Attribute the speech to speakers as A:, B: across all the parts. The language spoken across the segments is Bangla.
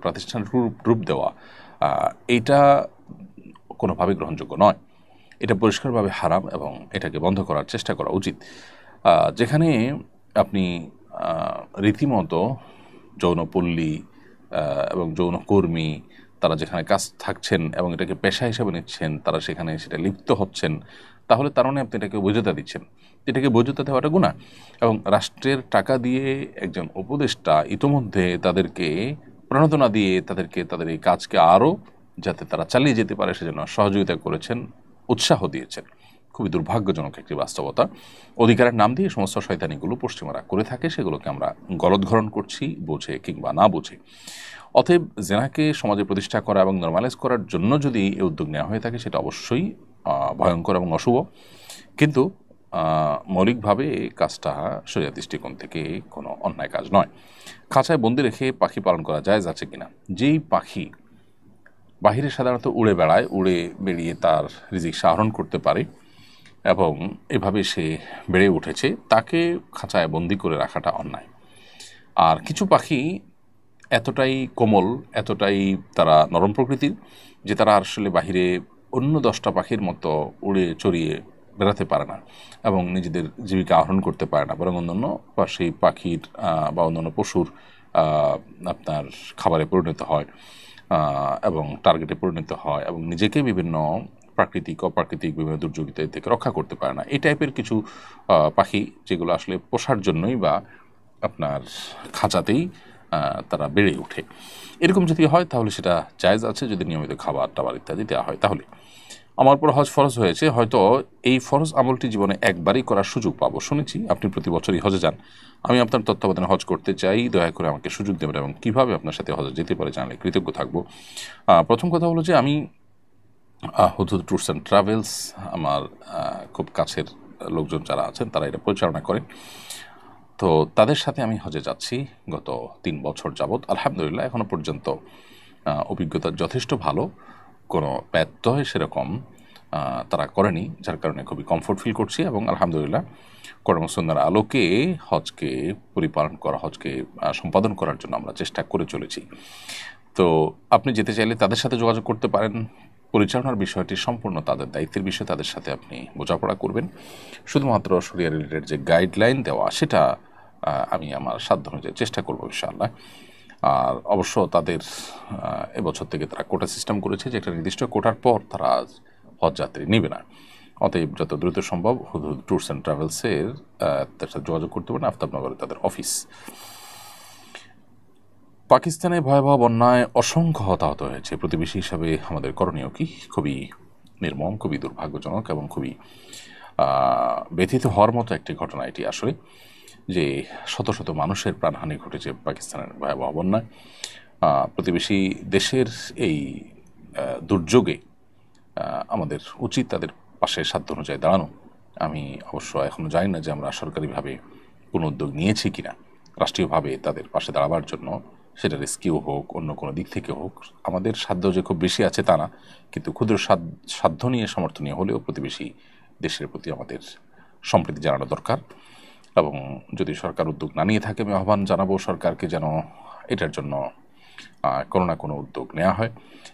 A: প্রাতিষ্ঠানিক রূপ দেওয়া, এইটা কোনোভাবে গ্রহণযোগ্য নয়। এটা পরিষ্কারভাবে হারাম এবং এটাকে বন্ধ করার চেষ্টা করা উচিত। যেখানে আপনি রীতিমতো যৌনপল্লী এবং যৌনকর্মী তারা যেখানে কাজ থাকছেন এবং এটাকে পেশা হিসেবে নিচ্ছেন, তারা সেখানে সেটা লিপ্ত হচ্ছেন, তাহলে তার মানে আপনি এটাকে বৈধতা দিচ্ছেন। এটাকে বৈধতা দেওয়াটা গুনাহ। এবং রাষ্ট্রের টাকা দিয়ে একজন উপদেষ্টা ইতোমধ্যে তাদেরকে প্রণোদনা দিয়ে তাদেরকে তাদের এই কাজকে আরও যাতে তারা চালিয়ে যেতে পারে সেজন্য সহযোগিতা করেছেন, উৎসাহ দিয়েছেন। খুবই দুর্ভাগ্যজনক একটি বাস্তবতা। অধিকারের নাম দিয়ে সমস্ত শয়তানিগুলো পশ্চিমারা করে থাকে, সেগুলোকে আমরা গলদঘরণ করছি, বুঝে কিংবা না বুঝে। অতএব জেনাকে সমাজে প্রতিষ্ঠা করা এবং নর্মালাইজ করার জন্য যদি এই উদ্যোগ নেওয়া হয়ে থাকে সেটা অবশ্যই ভয়ঙ্কর এবং অশুভ, কিন্তু মৌলিকভাবে এই কাজটা শরিয়া দৃষ্টিকোণ থেকে কোনো অন্যায় কাজ নয়। খাঁচায় বন্দি রেখে পাখি পালন করা জায়েজ আছে কিনা? যেই পাখি বাহিরে সাধারণত উড়ে বেড়ায়, উড়ে বেরিয়ে তার রিজিক আহরণ করতে পারে এবং এভাবে সে বেড়ে উঠেছে, তাকে খাঁচায় বন্দি করে রাখাটা অন্যায়। আর কিছু পাখি এতটাই কোমল, এতটাই তারা নরম প্রকৃতির যে তারা আসলে বাহিরে অন্য 10টা পাখির মতো উড়ে চড়িয়ে বেড়াতে পারে না এবং নিজেদের জীবিকা আহরণ করতে পারে না, বরং অন্যান্য বা সেই পাখির বা অন্যান্য পশুর আপনার খাবারে পরিণত হয় এবং টার্গেটে পরিণত হয় এবং নিজেকে বিভিন্ন প্রাকৃতিক অপ্রাকৃতিক বিভিন্ন দুর্যোগিতা থেকে রক্ষা করতে পারে না। এই টাইপের কিছু পাখি যেগুলো আসলে পোষার জন্যই বা আপনার খাঁচাতেই তারা বেড়ে ওঠে, এরকম যদি হয় তাহলে সেটা জায়েজ আছে যদি নিয়মিত খাবার টাবার ইত্যাদি দেওয়া হয়। তাহলে আমার পর হজ ফরজ হয়েছে, হয়তো এই ফরজ আমলটি জীবনে একবারই করার সুযোগ পাবো। শুনেছি আপনি প্রতি বছরই হজে যান, আমি আপনার তত্ত্বাবধানে হজ করতে চাই, দয়া করে আমাকে সুযোগ দেবেন এবং কীভাবে আপনার সাথে হজে যেতে পারে জানলে কৃতজ্ঞ থাকবো। প্রথম কথা হলো যে আমি হুদহুদ ট্যুরস অ্যান্ড ট্রাভেলস, আমার খুব কাছের লোকজন যারা আছেন তারা এটা পরিচালনা করেন, তো তাদের সাথে আমি হজে যাচ্ছি গত 3 বছর যাবৎ। আলহামদুলিল্লাহ এখনও পর্যন্ত অভিজ্ঞতা যথেষ্ট ভালো, কোনো ব্যত্যয় সেরকম তারা করেনি, যার কারণে খুবই কমফোর্ট ফিল করছি এবং আলহামদুলিল্লাহ কর্মসন্ন্যার আলোকে হজকে পরিপালন করা, হজকে সম্পাদন করার জন্য আমরা চেষ্টা করে চলেছি। তো আপনি যেতে চাইলে তাদের সাথে যোগাযোগ করতে পারেন। পরিচালনার বিষয়টি সম্পূর্ণ তাদের দায়িত্বের বিষয়, তাদের সাথে আপনি বোঝাপড়া করবেন। শুধুমাত্র শরিয়া রিলেটেড যে গাইডলাইন দেওয়া সেটা আমি আমার সাধ্য অনুযায়ী চেষ্টা করবো ইনশাআল্লাহ। আর অবশ্য তাদের এবছর থেকে তারা কোটা সিস্টেম করেছে যে একটা নির্দিষ্ট কোটার পর তারা হজ যাত্রী নেবে না। অতএব যত দ্রুত সম্ভব হুদহুদ ট্যুরস অ্যান্ড ট্রাভেলসের তার সাথে যোগাযোগ করতে পারেন, আফতাবনগরে তাদের অফিস। পাকিস্তানে ভয়াবহ বন্যায় অসংখ্য হতাহত হয়েছে, প্রতিবেশী হিসাবে আমাদের করণীয় কি? খুবই নির্মম, খুবই দুর্ভাগ্যজনক এবং খুবই ব্যথিত হওয়ার মতো একটি ঘটনা এটি আসলে, যে শত শত মানুষের প্রাণহানি ঘটেছে পাকিস্তানের ভয়াবহ বন্যায়। প্রতিবেশী দেশের এই দুর্যোগে আমাদের উচিত তাদের পাশে সাধ্য অনুযায়ী দাঁড়ানো। আমি অবশ্য এখনও জানি না যে আমরা সরকারিভাবে কোনো উদ্যোগ নিয়েছি কিনা রাষ্ট্রীয়ভাবে তাদের পাশে দাঁড়াবার জন্য, সেটা রেস্কিউ হোক অন্য কোনো দিক থেকে হোক। আমাদের সাধ্য যে খুব বেশি আছে তা না, কিন্তু ক্ষুদ্র সাধ্য নিয়ে সামর্থ্য নিয়ে হলেও প্রতিবেশী দেশের প্রতি আমাদের সম্প্রীতি জানানো দরকার। এবং যদি সরকার উদ্যোগ না নিয়ে থাকে আমি আহ্বান জানাবো সরকারকে যেন এটার জন্য কোনো না কোনো উদ্যোগ নেওয়া হয়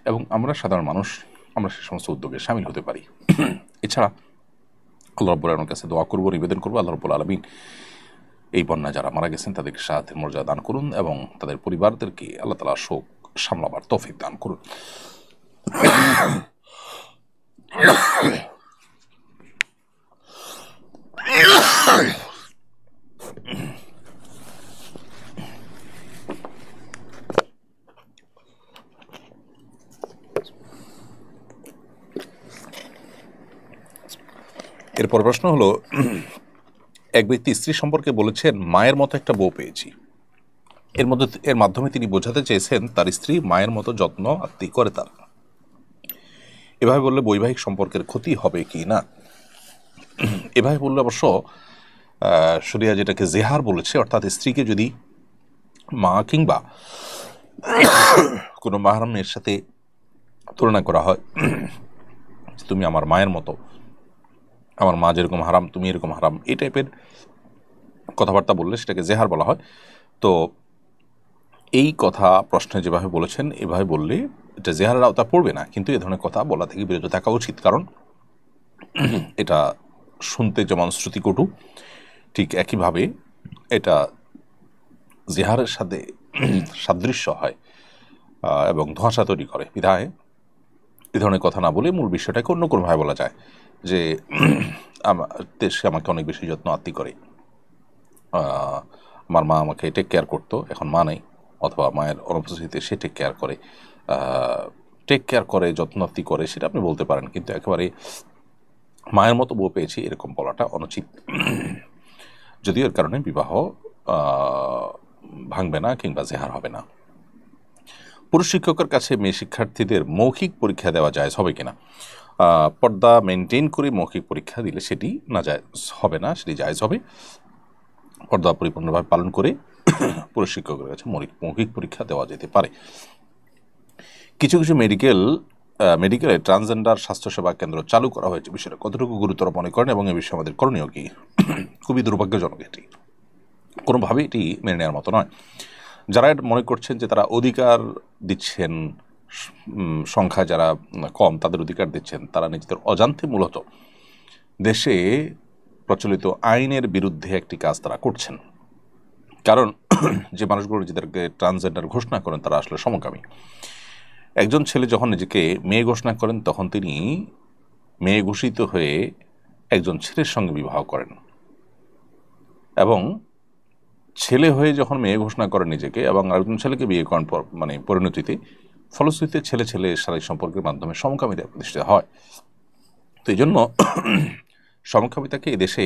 A: এবং আমরা সাধারণ মানুষ আমরা সে সমস্ত উদ্যোগে সামিল হতে পারি। এছাড়া আল্লাহ রাব্বুল আলামিনের কাছে দোয়া করবো, নিবেদন করবো আল্লাহ রাব্বুল আলামিন এই বন্যায় যারা মারা গেছেন তাদেরকে শাহাদাতের মর্যাদা দান করুন এবং তাদের পরিবারদেরকে আল্লাহ তাআলা শোক সামলাবার তৌফিক দান করুন। এরপর প্রশ্ন হলো, এক ব্যক্তি স্ত্রী সম্পর্কে বলেছেন মায়ের মতো একটা বউ পেয়েছি। এর মাধ্যমে তিনি বোঝাতে চেয়েছেন তার স্ত্রী মায়ের মতো যত্ন আত্তি করে তার। এভাবে বললে বৈবাহিক সম্পর্কের ক্ষতি হবে কি না? এভাবে বললে অবশ্য শরিয়া যেটাকে জেহার বলেছে, অর্থাৎ স্ত্রীকে যদি মা কিংবা কোনো মাহরামের সাথে তুলনা করা হয়, তুমি আমার মায়ের মতো, আমার মা যেরকম হারাম তুমি এরকম হারাম, এই টাইপের কথাবার্তা বললে সেটাকে জেহার বলা হয়। তো এই কথা প্রশ্নে যেভাবে বলেছেন এভাবে বললে এটা জেহারের আওতা পড়বে না, কিন্তু এ ধরনের কথা বলা থেকে বিরত থাকা উচিত, কারণ এটা শুনতে যেমন শ্রুতিকটু, ঠিক একইভাবে এটা জেহারের সাথে সাদৃশ্য হয় এবং ধোঁয়াশা তৈরি করে। বিধায় এ ধরনের কথা না বলে মূল বিষয়টাকে অন্য কোনোভাবে বলা যায় যে সে আমাকে অনেক বেশি যত্ন আত্মি করে, আমার মা আমাকে টেক কেয়ার করতো, এখন মা নেই, অথবা মায়ের অনুপস্থিতিতে সে টেক কেয়ার করে, যত্নার্থী করে, সেটা আপনি বলতে পারেন, কিন্তু একেবারে মায়ের মতো বউ পেয়েছি এরকম বলাটা অনুচিত। যদিও এর কারণে বিবাহ ভাঙবে না কিংবা জেহার হবে না। পুরুষ শিক্ষকের কাছে মেয়ে শিক্ষার্থীদের মৌখিক পরীক্ষা দেওয়া জায়েজ হবে কিনা? পর্দা মেনটেন করে মৌখিক পরীক্ষা দিলে সেটি না জায়েজ হবে না, সেটি জায়েজ হবে। পর্দা পরিপূর্ণভাবে পালন করে পুরুষ শিক্ষকের কাছে মৌখিক পরীক্ষা দেওয়া যেতে পারে। কিছু কিছু মেডিকেলে ট্রান্সজেন্ডার স্বাস্থ্যসেবা কেন্দ্র চালু করা হয়েছে, বিষয়টা কতটুকু গুরুতর মনে করেন এবং এ বিষয়ে আমাদের করণীয় কি? খুবই দুর্ভাগ্যজনক, এটি কোনোভাবেই এটি মেনে নেওয়ার মতো নয়। যারা মনে করছেন যে তারা অধিকার দিচ্ছেন, সংখ্যা যারা কম তাদের অধিকার দিচ্ছেন, তারা নিজেদের অজান্তে মূলত দেশে প্রচলিত আইনের বিরুদ্ধে একটি কাজ তারা করছেন। কারণ যে মানুষগুলো নিজেদেরকে ট্রান্সজেন্ডার ঘোষণা করেন তারা আসলে সমকামী। একজন ছেলে যখন নিজেকে মেয়ে ঘোষণা করেন তখন তিনি মেয়ে ঘোষিত হয়ে একজন ছেলের সঙ্গে বিবাহ করেন, এবং ছেলে হয়ে যখন মেয়ে ঘোষণা করেন নিজেকে এবং আরেকজন ছেলেকে বিয়ে করেন পরিণতিতে, ফলশ্রুতিতে ছেলে ছেলে শারীরিক সম্পর্কের মাধ্যমে সমকামিতা প্রতিষ্ঠিত হয়। তো এই জন্য সমকামিতাকে এদেশে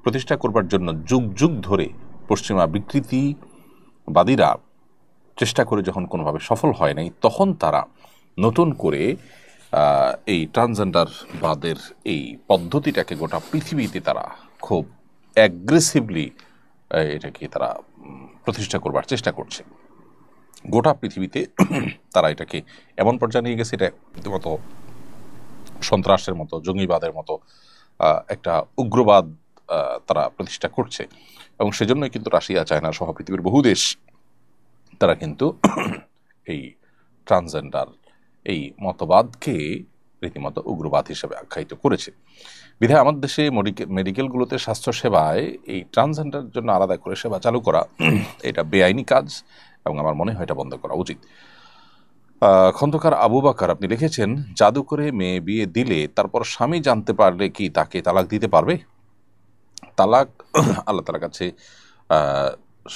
A: প্রতিষ্ঠা করবার জন্য যুগ যুগ ধরে পশ্চিমা বিকৃতিবাদীরা চেষ্টা করে যখন কোনোভাবে সফল হয় নাই, তখন তারা নতুন করে এই ট্রান্সজেন্ডার বাদের এই পদ্ধতিটাকে গোটা পৃথিবীতে তারা খুব অ্যাগ্রেসিভলি এটাকে তারা প্রতিষ্ঠা করবার চেষ্টা করছে। গোটা পৃথিবীতে তারা এটাকে এমন পর্যায়ে নিয়ে গেছে, এটা রীতিমতো সন্ত্রাসের মতো, জঙ্গিবাদের মতো একটা উগ্রবাদ তারা প্রতিষ্ঠা করছে। এবং সেজন্যই কিন্তু রাশিয়া, চায়না সহ পৃথিবীর বহু দেশ তারা কিন্তু এই ট্রান্সজেন্ডার এই মতবাদকে রীতিমতো উগ্রবাদ হিসেবে আখ্যায়িত করেছে। বিধায় আমাদের দেশে মেডিকেলগুলোতে স্বাস্থ্যসেবায় এই ট্রান্সজেন্ডার জন্য আলাদা করে সেবা চালু করা এটা বেআইনি কাজ, এবং আমার মনে হয় এটা বন্ধ করা উচিত। খন্দকার আবু বাকার, আপনি লিখেছেন, জাদু করে মেয়ে বিয়ে দিলে তারপর স্বামী জানতে পারলে কি তাকে তালাক দিতে পারবে? তালাক আল্লাহ তাআলার কাছে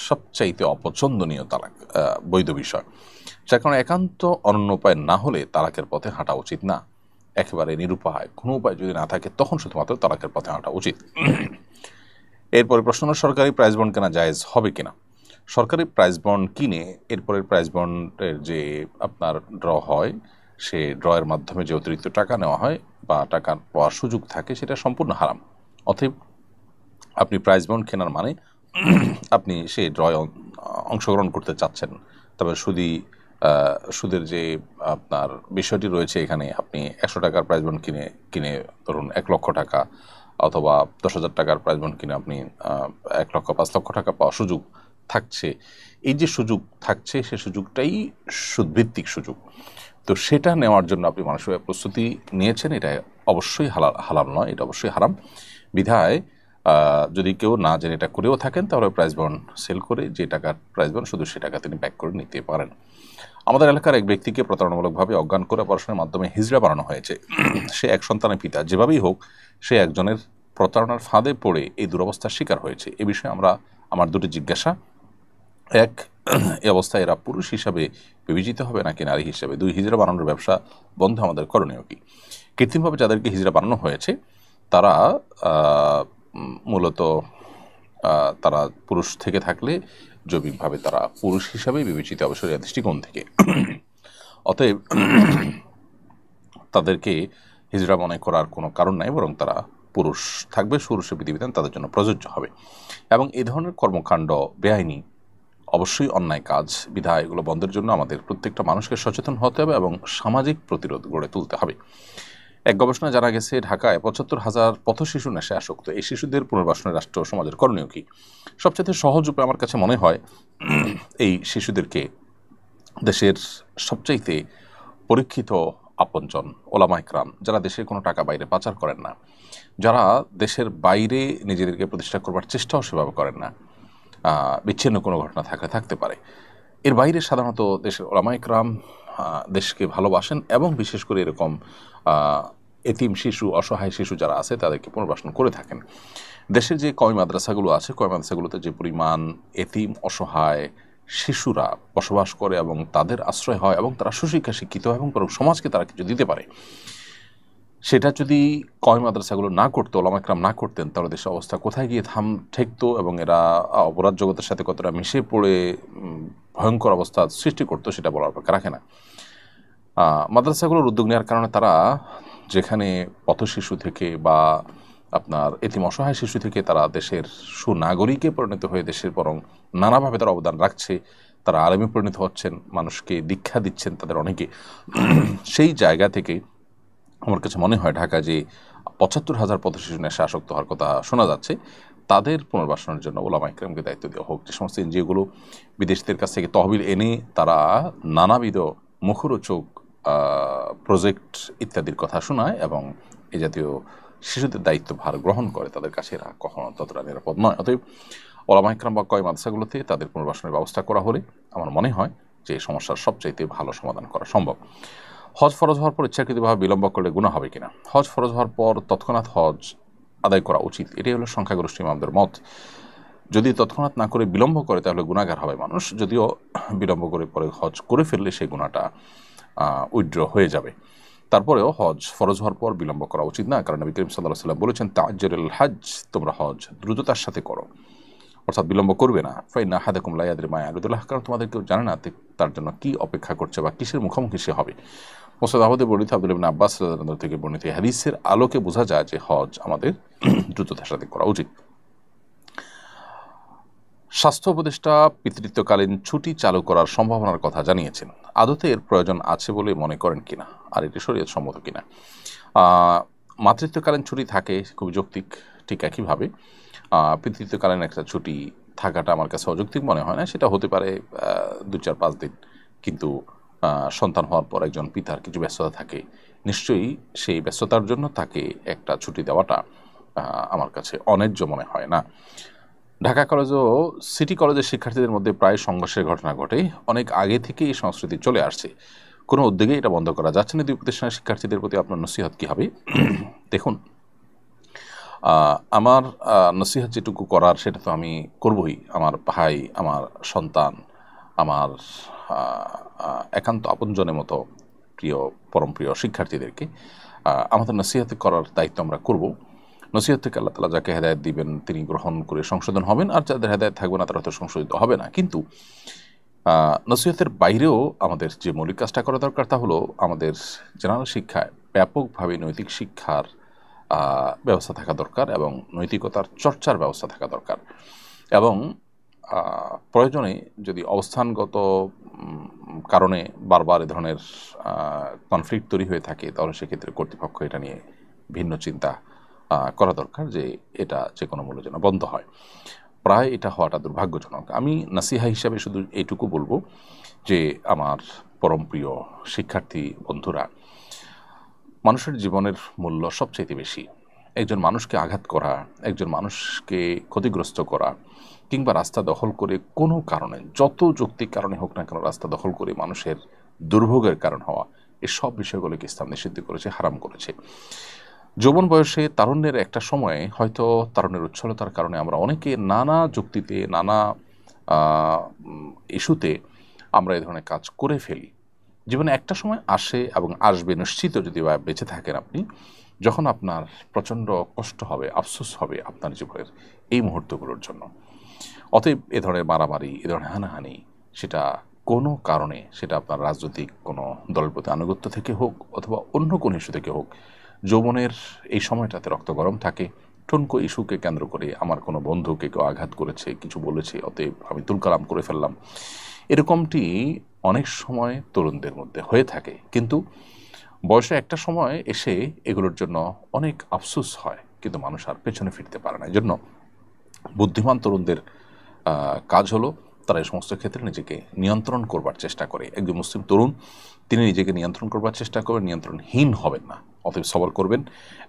A: সবচাইতে অপছন্দনীয় তালাক, বৈধ বিষয়, যার কারণে একান্ত অনন্য উপায় না হলে তালাকের পথে হাঁটা উচিত না। একেবারে নিরুপায় কোনো উপায় যদি না থাকে তখন শুধুমাত্র তালাকের পথে হাঁটা উচিত। এরপরে প্রশ্ন হলো, সরকারি প্রাইজ বন্ড কেনা জায়েজ হবে কিনা? সরকারি প্রাইজ বন্ড কিনে এরপরের প্রাইজ বন্ডের যে আপনার ড্র হয়, সে ড্রয়ের মাধ্যমে যে অতিরিক্ত টাকা নেওয়া হয় বা টাকা পাওয়ার সুযোগ থাকে, সেটা সম্পূর্ণ হারাম। অতএব আপনি প্রাইজ বন্ড কেনার মানে আপনি সেই ড্রয়ে অংশগ্রহণ করতে চাচ্ছেন, তবে সুদের যে আপনার বিষয়টি রয়েছে এখানে, আপনি 100 টাকার প্রাইজ বন্ড কিনে ধরুন 1 লক্ষ টাকা, অথবা 10,000 টাকার প্রাইজ বন্ড কিনে আপনি 1 লক্ষ 5 লক্ষ টাকা পাওয়ার সুযোগ থাকছে। এই যে সুযোগ থাকছে, সে সুযোগটাই সুদভিত্তিক সুযোগ। তো সেটা নেওয়ার জন্য আপনি মানসিক প্রস্তুতি নিয়েছেন, এটা অবশ্যই হালাল নয়, এটা অবশ্যই হারাম। বিধায় যদি কেউ না জেনে এটা করেও থাকেন, তাহলে প্রাইজ বন্ড সেল করে যে টাকার প্রাইজ বন্ড শুধু সে টাকা তিনি ব্যাক করে নিতে পারেন। আমাদের এলাকার এক ব্যক্তিকে প্রতারণামূলকভাবে অজ্ঞান করে অপারেশনের মাধ্যমে হিজড়া বানানো হয়েছে। সে এক সন্তানের পিতা, যেভাবেই হোক সে একজনের প্রতারণার ফাঁদে পড়ে এই দুরবস্থার শিকার হয়েছে। এ বিষয়ে আমার দুটি জিজ্ঞাসা। এক, এই অবস্থায় এরা পুরুষ হিসাবে বিবেচিত হবে নাকি নারী হিসাবে? 2, হিজড়া বানানোর ব্যবসা বন্ধ আমাদের করণীয় কি? কৃত্রিমভাবে যাদেরকে হিজড়া বানানো হয়েছে তারা মূলত তারা পুরুষ থেকে থাকলে জৈবিকভাবে তারা পুরুষ হিসাবে বিবেচিত হবে শরীয়তের দৃষ্টিকোণ থেকে। অতএব তাদেরকে হিজড়া মনে করার কোনো কারণ নাই, বরং তারা পুরুষ থাকবে, পুরুষের বিধিবিধান তাদের জন্য প্রযোজ্য হবে। এবং এই ধরনের কর্মকাণ্ড বেআইনি, অবশ্যই অন্যায় কাজ। বিধায় এগুলো বন্ধের জন্য আমাদের প্রত্যেকটা মানুষকে সচেতন হতে হবে এবং সামাজিক প্রতিরোধ গড়ে তুলতে হবে। এক গবেষণা জানা গেছে, ঢাকায় 75,000 পথশিশু নেশায় আসক্ত। এই শিশুদের পুনর্বাসনে রাষ্ট্র সমাজের করণীয় কি? সবচেয়ে সহজ উপায় আমার কাছে মনে হয় এই শিশুদেরকে দেশের সবচাইতে পরীক্ষিত আপনজন ওলামা ইকরাম, যারা দেশের কোনো টাকা বাইরে পাচার করেন না, যারা দেশের বাইরে নিজেদেরকে প্রতিষ্ঠা করবার চেষ্টাও সেভাবে করেন না, বিচ্ছিন্ন কোনো ঘটনা থাকতে পারে। এর বাইরে সাধারণত দেশের ওলামা ইকরাম দেশকে ভালোবাসেন এবং বিশেষ করে এরকম এতিম শিশু, অসহায় শিশু যারা আছে তাদেরকে পুনর্বাসন করে থাকেন। দেশের যে কওমি মাদ্রাসাগুলো আছে, কওমি মাদ্রাসাগুলোতে যে পরিমাণ এতিম অসহায় শিশুরা বসবাস করে এবং তাদের আশ্রয় হয় এবং তারা সুশিক্ষা শিক্ষিত হয় এবং সমাজকে তারা কিছু দিতে পারে, সেটা যদি কওমি মাদ্রাসাগুলো না করতো, ওলামা ইকরাম না করতেন, তাহলে দেশের অবস্থা কোথায় গিয়ে ঠেকতো এবং এরা অপরাধ জগতের সাথে কতটা মিশে পড়ে ভয়ঙ্কর অবস্থা সৃষ্টি করতো সেটা বলার অপেক্ষা রাখে না। মাদ্রাসাগুলোর উদ্যোগ নেওয়ার কারণে তারা যেখানে পথ শিশু থেকে বা আপনার এতিম অসহায় শিশু থেকে তারা দেশের সুনাগরিকে পরিণত হয়ে দেশের বরং নানাভাবে তারা অবদান রাখছে, তারা আলেমে পরিণত হচ্ছেন, মানুষকে দীক্ষা দিচ্ছেন তাদের অনেকে। সেই জায়গা থেকে আমার কাছে মনে হয় ঢাকা যে ৭৫,০০০ পথ শিশু নেশা আসক্ত হওয়ার কথা শোনা যাচ্ছে, তাদের পুনর্বাসনের জন্য ওলামা ইকরামকে দায়িত্ব দেওয়া হোক। যে সমস্ত এনজিওগুলো বিদেশিদের কাছ থেকে তহবিল এনে তারা নানাবিধ মুখরোচক প্রজেক্ট ইত্যাদির কথা শোনায় এবং এ জাতীয় শিশুদের দায়িত্বভার গ্রহণ করে, তাদের কাছে এরা কখনো ততটা নিরাপদ নয়। অতএব ওলামা ইকরাম বা কওমি মাদ্রাসাগুলোতে তাদের পুনর্বাসনের ব্যবস্থা করা হলে আমার মনে হয় যে এই সমস্যার সবচাইতে ভালো সমাধান করা সম্ভব। হজ ফরজ হওয়ার পর ইচ্ছাকৃতভাবে বিলম্ব করলে গুনাহ হবে কিনা? হজ ফরজ হওয়ার পর তৎক্ষণাৎ হজ আদায় করা উচিত, এটাই হলো সংখ্যাগরিষ্ঠ ইমামদের মত। যদি তৎক্ষণাৎ না করে বিলম্ব করে তাহলে গুনাহগার হবে মানুষ, যদিও বিলম্ব করে পরে হজ করে ফেললে সেই গুনাহটা উইথড্র হয়ে যাবে। তারপরেও হজ ফরজ হওয়ার পর বিলম্ব করা উচিত না, কারণ নবী করিম সাল্লাল্লাহু আলাইহি ওয়াসাল্লাম বলেছেন, তাআজ্জালুল হজ, তোমরা হজ দ্রুততার সাথে করো, অর্থাৎ বিলম্ব করবে না। ফাইন্না আহাদাকুম লা ইয়াদরি মা ইয়ারুদুল্লাহ, কারণ তোমাদের কেউ জানে না তার জন্য কি অপেক্ষা করছে বা কিসের মুখোমুখি সে হবে। মুসনাদ আহমদে বর্ণিত আব্দুল্লাহ ইবনে আব্বাস রাদিয়াল্লাহু আনহু থেকে বর্ণিত হাদিসের আলোকে বোঝা যায় যে হজ আমাদের দ্রুততার সাথে করা উচিত। স্বাস্থ্য উপদেষ্টা পিতৃত্বকালীন ছুটি চালু করার সম্ভাবনার কথা জানিয়েছেন, আদতে এর প্রয়োজন আছে বলে মনে করেন কিনা, আর এটি শরীয়ত সম্মত কিনা? মাতৃত্বকালীন ছুটি থাকে, খুব যৌক্তিক। ঠিক একইভাবে পিতৃত্বকালীন একটা ছুটি থাকাটা আমার কাছে অযৌক্তিক মনে হয় না। সেটা হতে পারে 2-4-5 দিন, কিন্তু সন্তান হওয়ার পর একজন পিতার কিছু ব্যস্ততা থাকে, নিশ্চয়ই সেই ব্যস্ততার জন্য তাকে একটা ছুটি দেওয়াটা আমার কাছে অন্যায্য মনে হয় না। ঢাকা কলেজ ও সিটি কলেজের শিক্ষার্থীদের মধ্যে প্রায় সংঘর্ষের ঘটনা ঘটে, অনেক আগে থেকে এই সংস্কৃতি চলে আসছে, কোনো উদ্যোগে এটা বন্ধ করা যাচ্ছে না। দুই প্রতিষ্ঠানের শিক্ষার্থীদের প্রতি আপনার নসিহত কী হবে? দেখুন, আমার নসিহত যেটুকু করার সেটা তো আমি করবই। আমার ভাই, আমার সন্তান, আমার একান্ত আপনজনের মতো প্রিয়, পরম প্রিয় শিক্ষার্থীদেরকে আমাদের নসিহত করার দায়িত্ব আমরা করব। নসিহত থেকে আল্লাহ তাআলা যাকে হেদায়েত দিবেন তিনি গ্রহণ করে সংশোধন হবেন, আর যাদের হেদায়েত থাকবে না তারা হয়তো সংশোধিত হবে না। কিন্তু নসিহতের বাইরেও আমাদের যে মৌলিক কাজটা করা দরকার তা হলো আমাদের জেনারেল শিক্ষায় ব্যাপকভাবে নৈতিক শিক্ষার ব্যবস্থা থাকা দরকার এবং নৈতিকতার চর্চার ব্যবস্থা থাকা দরকার। এবং প্রয়োজনে যদি অবস্থানগত কারণে বারবার এ ধরনের কনফ্লিক্ট তৈরি হয়ে থাকে, তাহলে সেক্ষেত্রে কর্তৃপক্ষ এটা নিয়ে ভিন্ন চিন্তা করা দরকার যে এটা যে কোনো মূল্যে যেন বন্ধ হয়। প্রায় এটা হওয়াটা দুর্ভাগ্যজনক। আমি নাসিহা হিসাবে শুধু এইটুকু বলবো যে আমার পরম প্রিয় শিক্ষার্থী বন্ধুরা, মানুষের জীবনের মূল্য সবচেয়ে বেশি। একজন মানুষকে আঘাত করা, একজন মানুষকে ক্ষতিগ্রস্ত করা, কিংবা রাস্তা দখল করে কোনো কারণে, যত যৌক্তিক কারণে হোক না কেন, রাস্তা দখল করে মানুষের দুর্ভোগের কারণ হওয়া, এই সব বিষয়গুলোকে ইসলাম নিষিদ্ধ করেছে, হারাম করেছে। যৌবন বয়সে তারুণ্যের একটা সময়ে হয়তো তারুণ্যের উচ্ছলতার কারণে আমরা অনেকে নানা যুক্তিতে, নানা ইস্যুতে আমরা এই ধরনের কাজ করে ফেলি। জীবনে একটা সময় আসে এবং আসবে নিশ্চিত, যদি বেঁচে থাকেন আপনি, যখন আপনার প্রচণ্ড কষ্ট হবে, আফসোস হবে আপনার জীবনের এই মুহূর্তগুলোর জন্য। অতএব এ ধরনের মারামারি, এ ধরনের হানাহানি, সেটা কোনো কারণে, সেটা আপনার রাজনৈতিক কোনো দলের প্রতি আনুগত্য থেকে হোক অথবা অন্য কোনো ইস্যু থেকে হোক, যৌবনের এই সময়টাতে রক্ত গরম থাকে। ঠুনকো ইস্যুকে কেন্দ্র করে আমার কোনো বন্ধুকে কেউ আঘাত করেছে, কিছু বলেছে, অতএব আমি তুলকালাম করে ফেললাম, এরকমটি অনেক সময় তরুণদের মধ্যে হয়ে থাকে। কিন্তু বয়সে একটা সময় এসে এগুলোর জন্য অনেক আফসোস হয়, কিন্তু মানুষ আর পেছনে ফিরতে পারে না। এই জন্য বুদ্ধিমান তরুণদের কাজ হলো তারা এই সমস্ত ক্ষেত্রে নিজেকে নিয়ন্ত্রণ করবার চেষ্টা করে। একজন মুসলিম তরুণ তিনি নিজেকে নিয়ন্ত্রণ করবার চেষ্টা করবেন, নিয়ন্ত্রণহীন হবেন না, অতএব সবর করবেন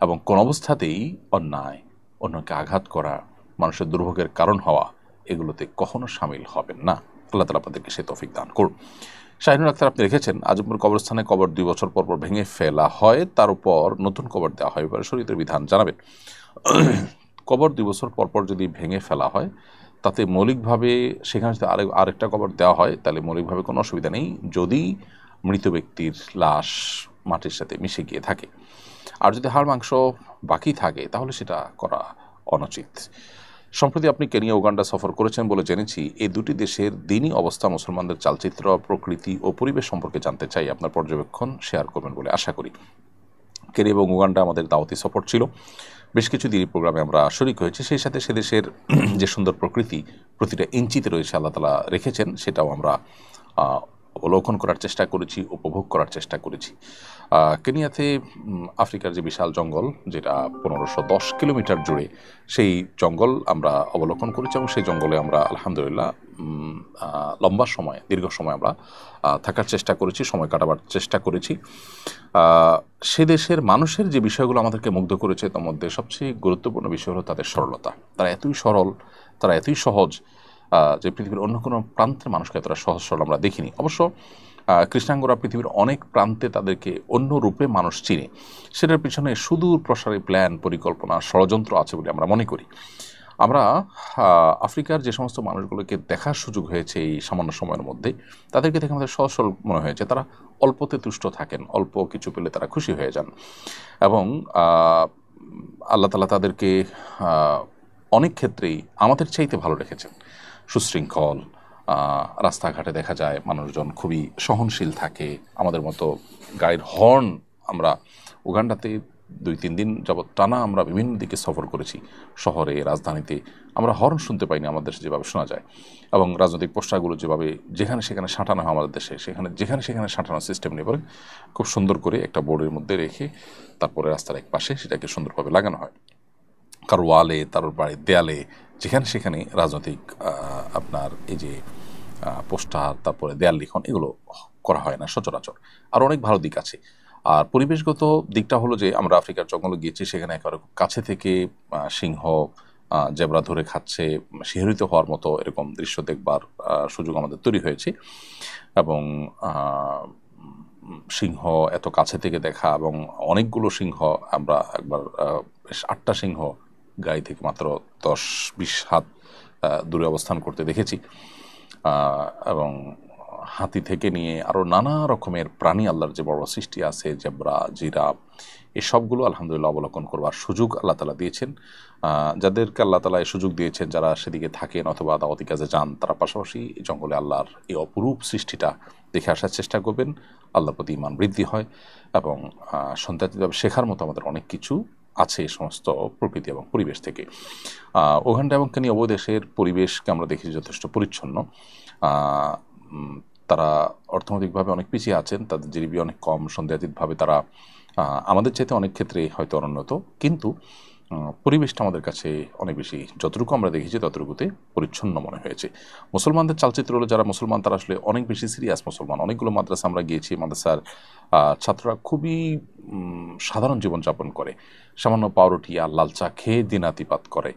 A: এবং কোন অবস্থাতেই অন্যায়, অন্যকে আঘাত করা, মানুষের দুর্ভোগের কারণ হওয়া এগুলোতে কখনো সামিল হবেন না। আল্লাহ তাআলা আপনাদেরকে সে তৌফিক দান করুন। শাহিনুর আক্তার আপনি রেখেছেন, আজমপুর কবরস্থানে কবর 2 বছর পর পর ভেঙে ফেলা হয়, তার উপর নতুন কবর দেওয়া হয়, এবারে শরীয়তের বিধান জানাবেন। কবর 2 বছর পর পর যদি ভেঙে ফেলা হয় তাতে মৌলিকভাবে সেখানে যদি আরেকটা কবর দেওয়া হয় তাহলে মৌলিকভাবে কোনো অসুবিধা নেই, যদি মৃত ব্যক্তির লাশ মাটির সাথে মিশে গিয়ে থাকে। আর যদি হাড় মাংস বাকি থাকে তাহলে সেটা করা অনুচিত। সম্প্রতি আপনি কেনিয়া, উগান্ডা সফর করেছেন বলে জেনেছি। এই দুটি দেশের দিনী অবস্থা, মুসলমানদের চালচিত্র, প্রকৃতি ও পরিবেশ সম্পর্কে জানতে চাই। আপনার পর্যবেক্ষণ শেয়ার করবেন বলে আশা করি। কেনিয়া এবং উগান্ডা আমাদের দাওয়াতি সফর ছিল, বেশ কিছু দিনই প্রোগ্রামে আমরা শরিক হয়েছি। সেই সাথে সে দেশের যে সুন্দর প্রকৃতি প্রতিটা ইঞ্চিতে রয়েছে আল্লাহ তাআলা রেখেছেন, সেটাও আমরা অবলোকন করার চেষ্টা করেছি, উপভোগ করার চেষ্টা করেছি। কেনিয়াতে আফ্রিকার যে বিশাল জঙ্গল, যেটা 1510 কিলোমিটার জুড়ে, সেই জঙ্গল আমরা অবলোকন করেছি এবং সেই জঙ্গলে আমরা আলহামদুলিল্লাহ লম্বা সময়, দীর্ঘ সময় আমরা থাকার চেষ্টা করেছি, সময় কাটাবার চেষ্টা করেছি। সে দেশের মানুষের যে বিষয়গুলো আমাদেরকে মুগ্ধ করেছে তার মধ্যে সবচেয়ে গুরুত্বপূর্ণ বিষয় হলো তাদের সরলতা। তারা এতই সরল, তারা এতই সহজ যে পৃথিবীর অন্য কোনো প্রান্তের মানুষকে এতটা সহজ সরল আমরা দেখিনি। অবশ্য কৃষ্ণাঙ্গরা পৃথিবীর অনেক প্রান্তে তাদেরকে অন্য রূপে মানুষ চিনে, সেটার পিছনে সুদূর প্রসারী প্ল্যান, পরিকল্পনা, ষড়যন্ত্র আছে বলে আমরা মনে করি। আমরা আফ্রিকার যে সমস্ত মানুষগুলোকে দেখার সুযোগ হয়েছে এই সামান্য সময়ের মধ্যে, তাদেরকে দেখে আমাদের সহজ সরল মনে হয়েছে। তারা অল্পতে তুষ্ট থাকেন, অল্প কিছু পেলে তারা খুশি হয়ে যান এবং আল্লাহ তাআলা তাদেরকে অনেক ক্ষেত্রেই আমাদের চাইতে ভালো রেখেছেন। সুশৃঙ্খল, রাস্তাঘাটে দেখা যায় মানুষজন খুবই সহনশীল থাকে। আমাদের মতো গাড়ির হর্ন, আমরা উগান্ডাতে 2-3 দিন যাবৎ টানা আমরা বিভিন্ন দিকে সফর করেছি, শহরে, রাজধানীতে, আমরা হর্ন শুনতে পাইনি আমাদের দেশে যেভাবে শোনা যায়। এবং রাজনৈতিক পোস্টারগুলো যেভাবে যেখানে সেখানে সাঁটানো হয় আমাদের দেশে, যেখানে সেখানে সাঁটানোর সিস্টেম নিয়ে পরে খুব সুন্দর করে একটা বোর্ডের মধ্যে রেখে তারপরে রাস্তার এক পাশে সেটাকে সুন্দরভাবে লাগানো হয়। কারো ওয়ালে, তার বাড়ির দেয়ালে, যেখানে সেখানে রাজনৈতিক আপনার এই যে পোস্টার, তারপরে দেয়াল লিখন, এগুলো করা হয় না সচরাচর। আর অনেক ভালো দিক আছে। আর পরিবেশগত দিকটা হলো যে আমরা আফ্রিকার জঙ্গলে গিয়েছি, সেখানে একেবারে কাছে থেকে সিংহ, জেব্রা ধরে খাচ্ছে, শিহরিত হওয়ার মতো এরকম দৃশ্য দেখবার সুযোগ আমাদের তৈরি হয়েছে। এবং সিংহ এত কাছে থেকে দেখা এবং অনেকগুলো সিংহ, আমরা একবার বেশ 8টা সিংহ গাড়ি থেকে মাত্র 10-20 হাত দূরে অবস্থান করতে দেখেছি। এবং হাতি থেকে নিয়ে আরও নানা রকমের প্রাণী, আল্লাহর যে বড় সৃষ্টি আছে, জেব্রা, জিরাফ, এই সবগুলো আলহামদুলিল্লাহ অবলোকন করবার সুযোগ আল্লাহ তাআলা দিয়েছেন। যাদেরকে আল্লাহ তাআলা এই সুযোগ দিয়েছেন, যারা সেদিকে থাকেন অথবা দাওয়াতি কাজে যান, তারা পাশাপাশি জঙ্গলে আল্লাহর এই অপরূপ সৃষ্টিটা দেখে আসার চেষ্টা করবেন। আল্লাহর প্রতি ঈমান বৃদ্ধি হয় এবং সন্তানিভাবে শেখার মতো আমাদের অনেক কিছু আছে এই সমস্ত প্রকৃতি এবং পরিবেশ থেকে। উগান্ডা এবং কেনিয়া উভয় দেশের পরিবেশকে আমরা দেখি যথেষ্ট পরিচ্ছন্ন। তারা অর্থনৈতিকভাবে অনেক পিছিয়ে আছেন, তাদের জিডিপি অনেক কম, সন্দেহাতীতভাবে তারা আমাদের চাইতে অনেক ক্ষেত্রে হয়তো অনুন্নত, কিন্তু পরিবেশটা আমাদের কাছে অনেক বেশি, যতটুকু আমরা দেখেছি ততটুকুতে পরিচ্ছন্ন মনে হয়েছে। মুসলমানদের চালচিত্র হলো, যারা মুসলমান তারা আসলে অনেক বেশি সিরিয়াস মুসলমান। অনেকগুলো মাদ্রাসা আমরা গিয়েছি, মাদ্রাসার ছাত্ররা খুবই সাধারণ জীবনযাপন করে, সামান্য পাউরুটি আর লাল চা খেয়ে দিনাতিপাত করে,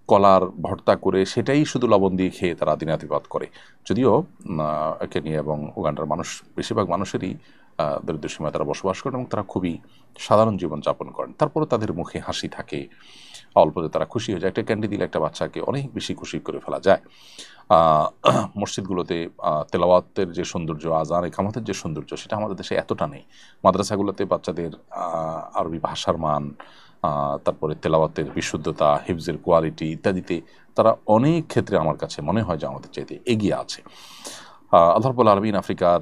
A: কলার ভর্তা করে সেটাই শুধু লবণ দিয়ে খেয়ে তারা দিনাতিপাত করে। যদিও কেনিয়া এবং উগান্ডার মানুষ, বেশিরভাগ মানুষেরই দরিদ্র সীমায় তারা বসবাস করেন এবং তারা খুবই সাধারণ জীবনযাপন করেন। তারপরে তাদের মুখে হাসি থাকে, অল্পতে তারা খুশি হয়ে যায়। একটা ক্যান্ডি দিলে একটা বাচ্চাকে অনেক বেশি খুশি করে ফেলা যায়। মসজিদগুলোতে তেলাওয়াতের যে সৌন্দর্য, আজান ইকামতের যে সৌন্দর্য, সেটা আমাদের দেশে এতটা নেই। মাদ্রাসাগুলোতে বাচ্চাদের আরবি ভাষার মান, তারপরে তেলাওয়াতের বিশুদ্ধতা, হিফজের কোয়ালিটি ইত্যাদিতে তারা অনেক ক্ষেত্রে আমার কাছে মনে হয় যে আমাদের চাইতে এগিয়ে আছে। আল্লাহ রাব্বুল আলামিন আফ্রিকার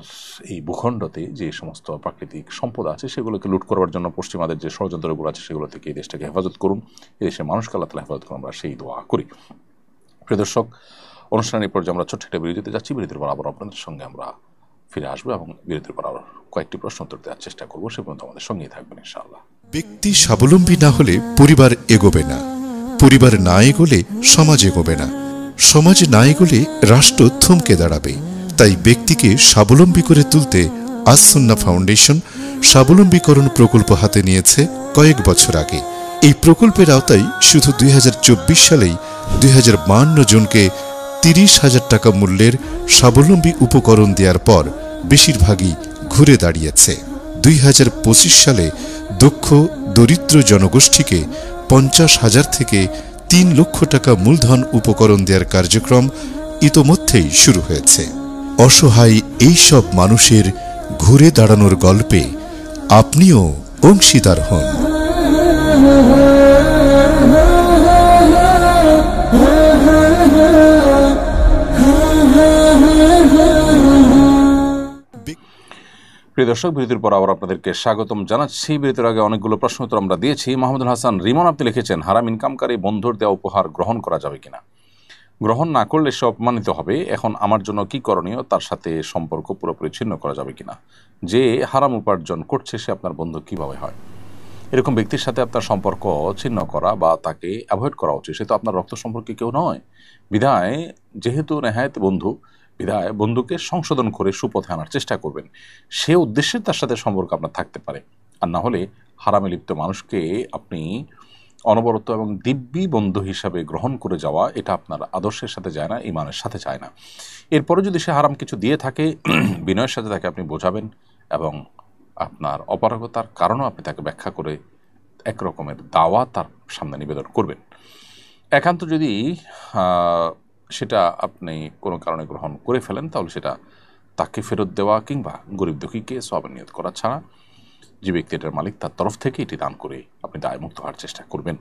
A: এই ভূখণ্ডতে যে সমস্ত প্রাকৃতিক সম্পদ আছে সেগুলোকে লুট করবার জন্য পশ্চিমাদের যে ষড়যন্ত্রগুলো আছে সেগুলো থেকে এই দেশটাকে হেফাজত করুন, এই দেশের মানুষকে আল্লাহ তাআলা হেফাজত করুন, আমরা সেই দোয়া করি। প্রিয় দর্শক, অনুষ্ঠানের পর্যায়ে আমরা ছোট্ট একটা বিরতিতে যাচ্ছি। বিরতির পর আবার আপনাদের সঙ্গে আমরা ফিরে আসবো এবং বিরতির পর আবার কয়েকটি প্রশ্ন উত্তর দেওয়ার চেষ্টা করবো। সে পর্যন্ত আমাদের সঙ্গেই থাকবেন ইনশাআল্লাহ।
B: ব্যক্তি স্বাবলম্বী না হলে পরিবার এগোবে না, পরিবার না এগোলে সমাজ এগোবে না। সমাজে না এগোলে রাষ্ট্র থমকে দাঁড়াবে। তাই ব্যক্তিকে স্বাবলম্বী করে তুলতে আস সুন্নাহ ফাউন্ডেশন স্বাবলম্বীকরণ প্রকল্প হাতে নিয়েছে কয়েক বছর আগে। এই প্রকল্পের আওতায় শুধু 2024 সালেই 2052 জনকে 30,000 টাকা মূল্যের স্বাবলম্বী উপকরণ দেওয়ার পর বেশিরভাগই ঘুরে দাঁড়িয়েছে। 2025 সালে দক্ষ দরিদ্র জনগোষ্ঠীকে 50,000 থেকে 3 লক্ষ টাকা মূলধন উপকরণ দেওয়ার কার্যক্রম ইতোমধ্যেই শুরু হয়েছে। অসহায় এই সব মানুষের ঘুরে দাঁড়ানোর গল্পে আপনিও অংশীদার হন।
A: প্রিয় দর্শক, বিরতির পর আবার আপনাদেরকে স্বাগতম জানাচ্ছি। বিরতির আগে অনেকগুলো প্রশ্ন উত্তর আমরা দিয়েছি। মাহমুদুল হাসান রিমন আপনি লিখেছেন, হারাম ইনকামকারী বন্ধুর দেওয়া উপহার গ্রহণ করা যাবে কিনা? গ্রহণ না করলে সে অপমানিত হবে। এখন আমার জন্য কি করণীয়? তার সাথে সম্পর্ক পুরোপুরি ছিন্ন করা যাবে কিনা? যে হারাম উপার্জন করছে সে আপনার বন্ধু কিভাবে হয়? এরকম ব্যক্তির সাথে আপনার সম্পর্ক ছিন্ন করা বা তাকে অ্যাভয়েড করা উচিত। সে তো আপনার রক্ত সম্পর্কে কেউ নয়। বিধায় যেহেতু নেহায়েত বন্ধু, বিধায় বন্ধুকে সংশোধন করে সুপথে আনার চেষ্টা করবেন। সে উদ্দেশ্যে তার সাথে সম্পর্ক আপনার থাকতে পারে। আর না হলে হারামে লিপ্ত মানুষকে আপনি অনবরত এবং দিব্যি বন্ধু হিসাবে গ্রহণ করে যাওয়া, এটা আপনার আদর্শের সাথে যায় না, ইমানের সাথে যায় না। এরপরে যদি সে হারাম কিছু দিয়ে থাকে, বিনয়ের সাথে তাকে আপনি বোঝাবেন এবং আপনার অপারগতার কারণও আপনি তাকে ব্যাখ্যা করে এক রকমের দাওয়া তার সামনে নিবেদন করবেন। একান্ত যদি সেটা আপনি কোনো কারণে গ্রহণ করে ফেলেন, তাহলে সেটা তাকে ফেরত দেওয়া কিংবা গরিব দুঃখীকে সওয়াবের নিয়ত করা ছাড়া যে ব্যক্তি এটার মালিক তার তরফ থেকে এটি দান করে আপনি দায়মুক্ত হওয়ার চেষ্টা করবেন।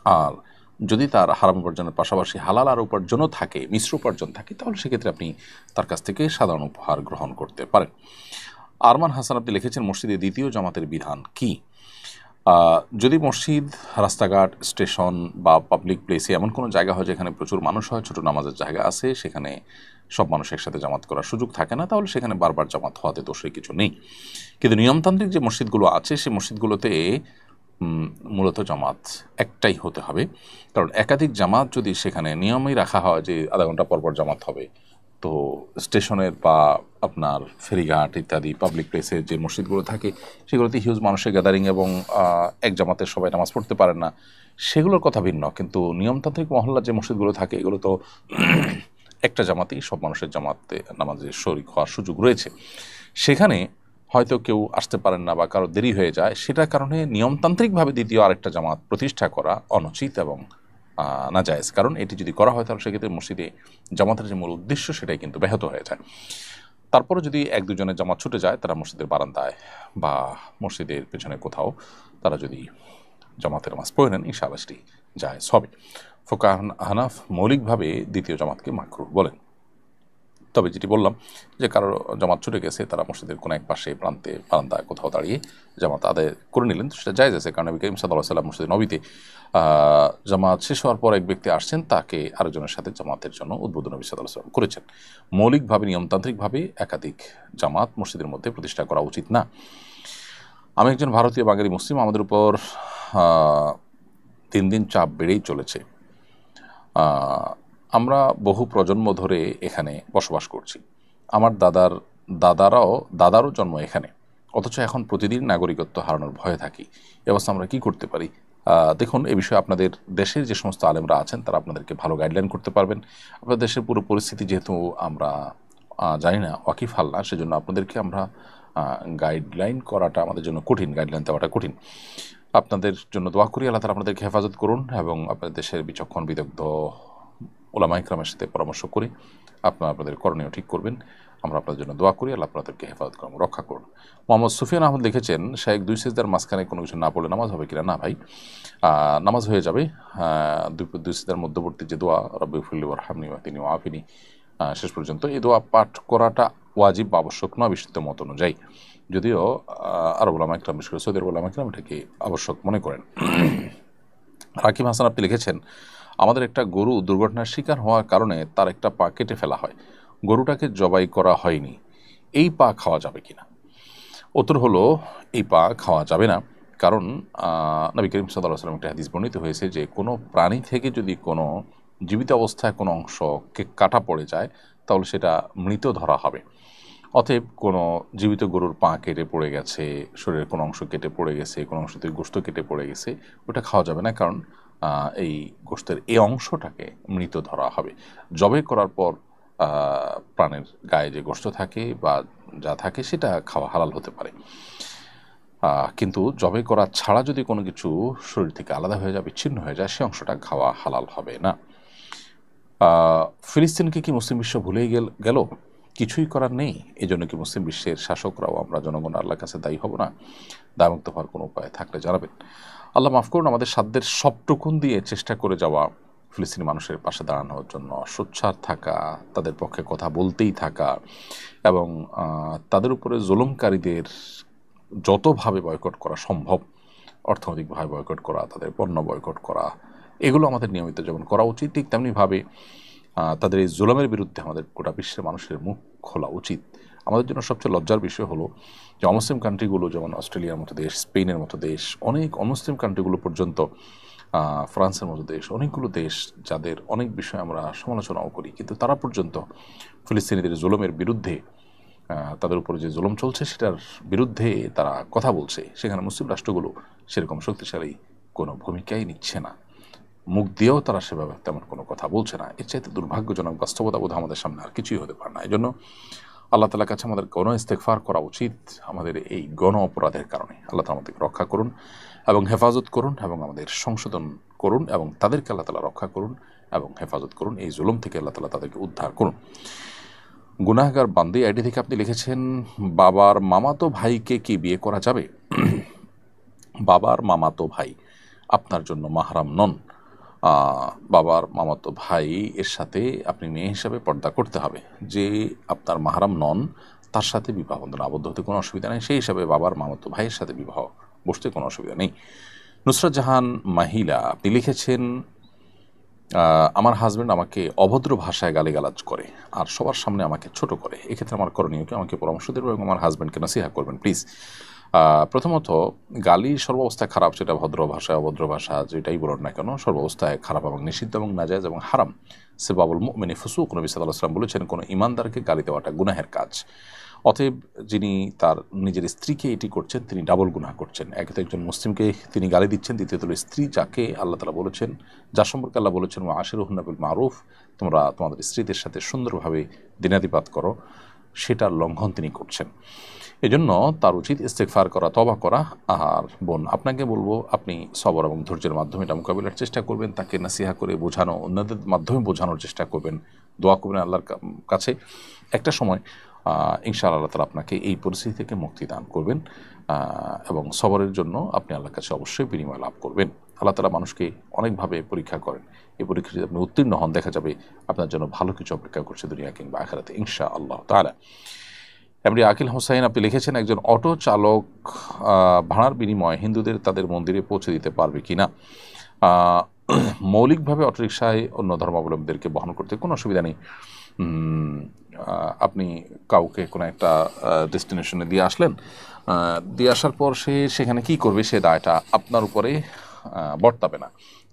A: আর যদি তার হারাম উপার্জনের পাশাপাশি হালাল আর উপার্জনও থাকে, মিশ্র উপার্জন থাকে, তাহলে সেক্ষেত্রে আপনি তার কাছ থেকে সাধারণ উপহার গ্রহণ করতে পারেন। আরমান হাসান আপনি লিখেছেন, মসজিদে দ্বিতীয় জামাতের বিধান কি? যদি মসজিদ, রাস্তাঘাট, স্টেশন বা পাবলিক প্লেসে এমন কোনো জায়গা হয় যেখানে প্রচুর মানুষ হয়, ছোটো নামাজের জায়গা আছে, সেখানে সব মানুষ একসাথে জামাত করার সুযোগ থাকে না, তাহলে সেখানে বারবার জামাত হওয়াতে দোষের কিছু নেই। কিন্তু নিয়মতান্ত্রিক যে মসজিদগুলো আছে সেই মসজিদগুলোতে মূলত জামাত একটাই হতে হবে। কারণ একাধিক জামাত যদি সেখানে নিয়মই রাখা হয় যে আধা ঘন্টা পরপর জামাত হবে, তো স্টেশনের বা আপনার ফেরিঘাট ইত্যাদি পাবলিক প্লেসের যে মসজিদগুলো থাকে সেগুলোতে হিউজ মানুষের গ্যাদারিং এবং এক জামাতে সবাই নামাজ পড়তে পারেন না, সেগুলোর কথা ভিন্ন। কিন্তু নিয়মতান্ত্রিক মহল্লার যে মসজিদগুলো থাকে এগুলো তো একটা জামাতেই সব মানুষের জামাতে নামাজের শরীক হওয়ার সুযোগ রয়েছে। সেখানে হয়তো কেউ আসতে পারেন না বা কারো দেরি হয়ে যায়, সেটার কারণে নিয়মতান্ত্রিকভাবে দ্বিতীয় আরেকটা জামাত প্রতিষ্ঠা করা অনুচিত এবং নাজায়েজ। কারণ এটি যদি করা হয় তাহলে সেক্ষেত্রে মসজিদে জামাতের যে মূল উদ্দেশ্য সেটাই কিন্তু ব্যাহত হয়ে যায়। তারপরে যদি এক দুজনের জামাত ছুটে যায়, তারা মসজিদের বারান্দায় বা মসজিদের পেছনে কোথাও তারা যদি জামাতের নামাজ পড়ে নেন, ইনশাআল্লাহ সেটি জায়েজ হবে। ফোকাহ হানাফ মৌলিকভাবে দ্বিতীয় জামাতকে মাকরুহ বলেন। তবে যেটি বললাম যে কারো জামাত ছুটে গেছে, তারা মসজিদের কোনো এক পাশে প্রান্তে বারান্দায় কোথাও দাঁড়িয়ে জামাত আদায় করে নিলেন, তো সেটা জায়েজ আছে। কারণ নবী করিম সাল্লাল্লাহু আলাইহি ওয়াসাল্লাম মসজিদ নবীতে জামাত শেষ হওয়ার পর এক ব্যক্তি আসছেন, তাকে আরেকজনের সাথে জামাতের জন্য উদ্বোধন নবী সাল্লাল্লাহু আলাইহি ওয়াসাল্লাম করেছেন। মৌলিকভাবে নিয়মতান্ত্রিকভাবে একাধিক জামাত মসজিদের মধ্যে প্রতিষ্ঠা করা উচিত না। আমি একজন ভারতীয় বাঙালি মুসলিম, আমাদের উপর দিন দিন চাপ বেড়েই চলেছে। আমরা বহু প্রজন্ম ধরে এখানে বসবাস করছি। আমার দাদারও জন্ম এখানে, অথচ এখন প্রতিদিন নাগরিকত্ব হারানোর ভয়ে থাকি। এ অবস্থা আমরা কী করতে পারি? দেখুন, এ বিষয়ে আপনাদের দেশের যে সমস্ত আলেমরা আছেন তারা আপনাদেরকে ভালো গাইডলাইন করতে পারবেন। আপনাদের দেশের পুরো পরিস্থিতি যেহেতু আমরা জানি না, ওয়াকিফ হাল না, সেজন্য আপনাদেরকে আমরা গাইডলাইন করাটা আমাদের জন্য কঠিন, গাইডলাইন দেওয়াটা কঠিন। আপনাদের জন্য দোয়া করি, আল্লাহ তাআলা আপনাদেরকে হেফাজত করুন এবং আপনাদের দেশের বিচক্ষণ বিদগ্ধ ওলামা ইকরামের সাথে পরামর্শ করে আপনাদের করণীয় ঠিক করবেন। আমরা আপনাদের জন্য দোয়া করি, আল্লাহ আপনাদেরকে হেফাজত করুন, রক্ষা করুন। মোহাম্মদ সুফিয়ান আহমদ লিখেছেন, শায়েখ দুই সিজদার মাঝখানে কোনো কিছু না পড়লে নামাজ হবে কিনা? না ভাই, নামাজ হয়ে যাবে। দুই সিজদার মধ্যবর্তী যে দোয়া রব্বিগফিরলি ওয়ারহামনি ওয়াহদিনি ওয়াআফিনি শেষ পর্যন্ত, এই দোয়া পাঠ করাটা ওয়াজিব বা আবশ্যক নয় বিশুদ্ধ মত অনুযায়ী, যদিও আরব ওলামা ইকরাম, বিশেষ করে সৌদি আরব ওলামা ইকরাম এটাকে আবশ্যক মনে করেন। রাকিব হাসান আপনি লিখেছেন, আমাদের একটা গরু দুর্ঘটনার শিকার হওয়ার কারণে তার একটা পা কেটে ফেলা হয়, গরুটাকে জবাই করা হয়নি, এই পা খাওয়া যাবে কিনা? উত্তর হলো, এই পা খাওয়া যাবে না। কারণ নবী করিম সাল্লাল্লাহু আলাইহি ওয়াসাল্লাম একটা হাদিস বর্ণিত হয়েছে যে কোনো প্রাণী থেকে যদি কোনো জীবিত অবস্থায় কোনো অংশ কাটা পড়ে যায় তাহলে সেটা মৃত ধরা হবে। অতএব কোনো জীবিত গরুর পা কেটে পড়ে গেছে, শরীরের কোনো অংশ কেটে পড়ে গেছে, কোনো অংশ থেকে গোশত কেটে পড়ে গেছে, ওটা খাওয়া যাবে না, কারণ এই গোশতের এই অংশটাকে মৃত ধরা হবে। জবাই করার পর প্রাণের গায়ে যে গোশত থাকে বা যা থাকে সেটা খাওয়া হালাল হতে পারে, কিন্তু জবাই করা ছাড়া যদি কোনো কিছু শরীর থেকে আলাদা হয়ে যায়, বিচ্ছিন্ন হয়ে যায়, সে অংশটা খাওয়া হালাল হবে না। ফিলিস্তিনকে কি মুসলিম বিশ্ব ভুলেই গেল? কিছুই করার নেই। এই জন্য কি মুসলিম বিশ্বের শাসকরাও আমরা জনগণ আল্লাহর কাছে দায়ী হব না? দায়মুক্ত হওয়ার কোনো উপায় থাকলে জানাবেন। আল্লাহ মাফ করুন। আমাদের সাধ্যের সবটুকুন দিয়ে চেষ্টা করে যাওয়া, ফিলিস্তিনি মানুষের পাশে দাঁড়ানোর জন্য সোচ্চার থাকা, তাদের পক্ষে কথা বলতেই থাকা এবং তাদের উপরে জুলুমকারীদের যতভাবে বয়কট করা সম্ভব, অর্থনৈতিকভাবে বয়কট করা, তাদের পণ্য বয়কট করা, এগুলো আমাদের নিয়মিত যেমন করা উচিত, ঠিক তেমনিভাবে তাদের এই জুলুমের বিরুদ্ধে আমাদের গোটা বিশ্বের মানুষের মুখ খোলা উচিত। আমাদের জন্য সবচেয়ে লজ্জার বিষয় হলো যে অমুসলিম কান্ট্রিগুলো, যেমন অস্ট্রেলিয়ার মতো দেশ, স্পেনের মতো দেশ, অনেক অমুসলিম কান্ট্রিগুলো পর্যন্ত, ফ্রান্সের মতো দেশ, অনেকগুলো দেশ যাদের অনেক বিষয় আমরা সমালোচনাও করি, কিন্তু তারা পর্যন্ত ফিলিস্তিনিদের জুলুমের বিরুদ্ধে, তাদের উপরে যে জুলুম চলছে সেটার বিরুদ্ধে তারা কথা বলছে। সেখানে মুসলিম রাষ্ট্রগুলো সেরকম শক্তিশালী কোনো ভূমিকাই নিচ্ছে না, মুখ দিয়েও তারা সেভাবে তেমন কোনো কথা বলছে না। এর চাইতে দুর্ভাগ্যজনক বাস্তবতা বোধ আমাদের সামনে আর কিছুই হতে পারে না। এই জন্য আল্লাহ তাআলার কাছে আমাদের গণ ইস্তেগফার করা উচিত আমাদের এই গণ অপরাধের কারণে। আল্লাহ তাআলা আমাদেরকে রক্ষা করুন এবং হেফাজত করুন এবং আমাদের সংশোধন করুন এবং তাদেরকে আল্লাহ তাআলা রক্ষা করুন এবং হেফাজত করুন। এই জুলুম থেকে আল্লাহ তাআলা তাদেরকে উদ্ধার করুন। গুনাহগার বান্দি আইডি থেকে আপনি লিখেছেন, বাবার মামাতো ভাইকে কি বিয়ে করা যাবে? বাবার মামাতো ভাই আপনার জন্য মাহরাম নন। বাবার মামাতো ভাই এর সাথে আপনি মেয়ে হিসাবে পর্দা করতে হবে। যে আপনার মাহরাম নন তার সাথে বিবাহ বন্ধনে আবদ্ধ হতে কোনো অসুবিধা নেই, সেই হিসাবে বাবার মামাতো ভাইয়ের সাথে বিবাহ বসতে কোনো অসুবিধা নেই। নুসরাত জাহান মাহিলা আপনি লিখেছেন, আমার হাজব্যান্ড আমাকে অভদ্র ভাষায় গালিগালাজ করে আর সবার সামনে আমাকে ছোট করে, এক্ষেত্রে আমার করণীয় কি? আমাকে পরামর্শ দেবেন এবং আমার হাজব্যান্ডকে নসিহা করবেন প্লিজ। প্রথমত, গালি সর্বাবস্থায় খারাপ, সেটা ভদ্র ভাষায় অভদ্র ভাষা যেটাই বলুন না কেন, সর্বাবস্থায় খারাপ এবং নিষিদ্ধ এবং নাজায়েজ এবং হারাম। সিবাবুল মুমিনি ফুসুক, নবী সাল্লাল্লাহু আলাইহি ওয়াসাল্লাম বলেছেন কোনো ইমানদারকে গালি দেওয়াটা গুনাহের কাজ। অতএব যিনি তার নিজের স্ত্রীকে এটি করছেন তিনি ডাবল গুনাহ করছেন। একে তো একজন মুসলিমকে তিনি গালি দিচ্ছেন, দ্বিতীয়ত স্ত্রী যাকে আল্লাহ তাআলা বলেছেন, যার সম্পর্কে আল্লাহ বলেছেন ওয়া আশিরুহুন্না বিল মারুফ, তোমরা তোমাদের স্ত্রীদের সাথে সুন্দরভাবে দিনাতিপাত করো, সেটার লঙ্ঘন তিনি করছেন। এজন্য তার উচিত ইস্তেগফার করা, তওবা করা। আর বোন, আপনাকে বলবো আপনি সবর এবং ধৈর্যের মাধ্যমে এটা মোকাবিলার চেষ্টা করবেন, তাকে নাসিহা করে বোঝানো, অন্যদের মাধ্যমে বোঝানোর চেষ্টা করবেন, দোয়া করবেন আল্লাহর কাছে। একটা সময় ইনশাআল্লাহ আল্লাহ তাআলা আপনাকে এই পরিস্থিতি থেকে মুক্তি দান করবেন এবং সবরের জন্য আপনি আল্লাহর কাছে অবশ্যই বিনিময় লাভ করবেন। আল্লাহ তাআলা মানুষকে অনেকভাবে পরীক্ষা করেন। এই পরীক্ষা যদি আপনি উত্তীর্ণ হন, দেখা যাবে আপনার জন্য ভালো কিছু অপেক্ষা করছে দুনিয়া কিংবা আখিরাতে ইনশাআল্লাহ তাআলা। এমডি আকিল হোসাইন আপনি লিখেছেন, একজন অটো চালক ভাড়ার বিনিময়ে হিন্দুদের তাদের মন্দিরে পৌঁছে দিতে পারবে কিনা? মৌলিকভাবে অটোরিকশায় অন্য ধর্মাবলম্বীদেরকে বহন করতে কোনো অসুবিধা নেই। আপনি কাউকে কোনো একটা ডেস্টিনেশনে দিয়ে আসলেন, দিয়ে আসার পর সে সেখানে কি করবে সে দায়টা আপনার উপরে বর্তাবে না,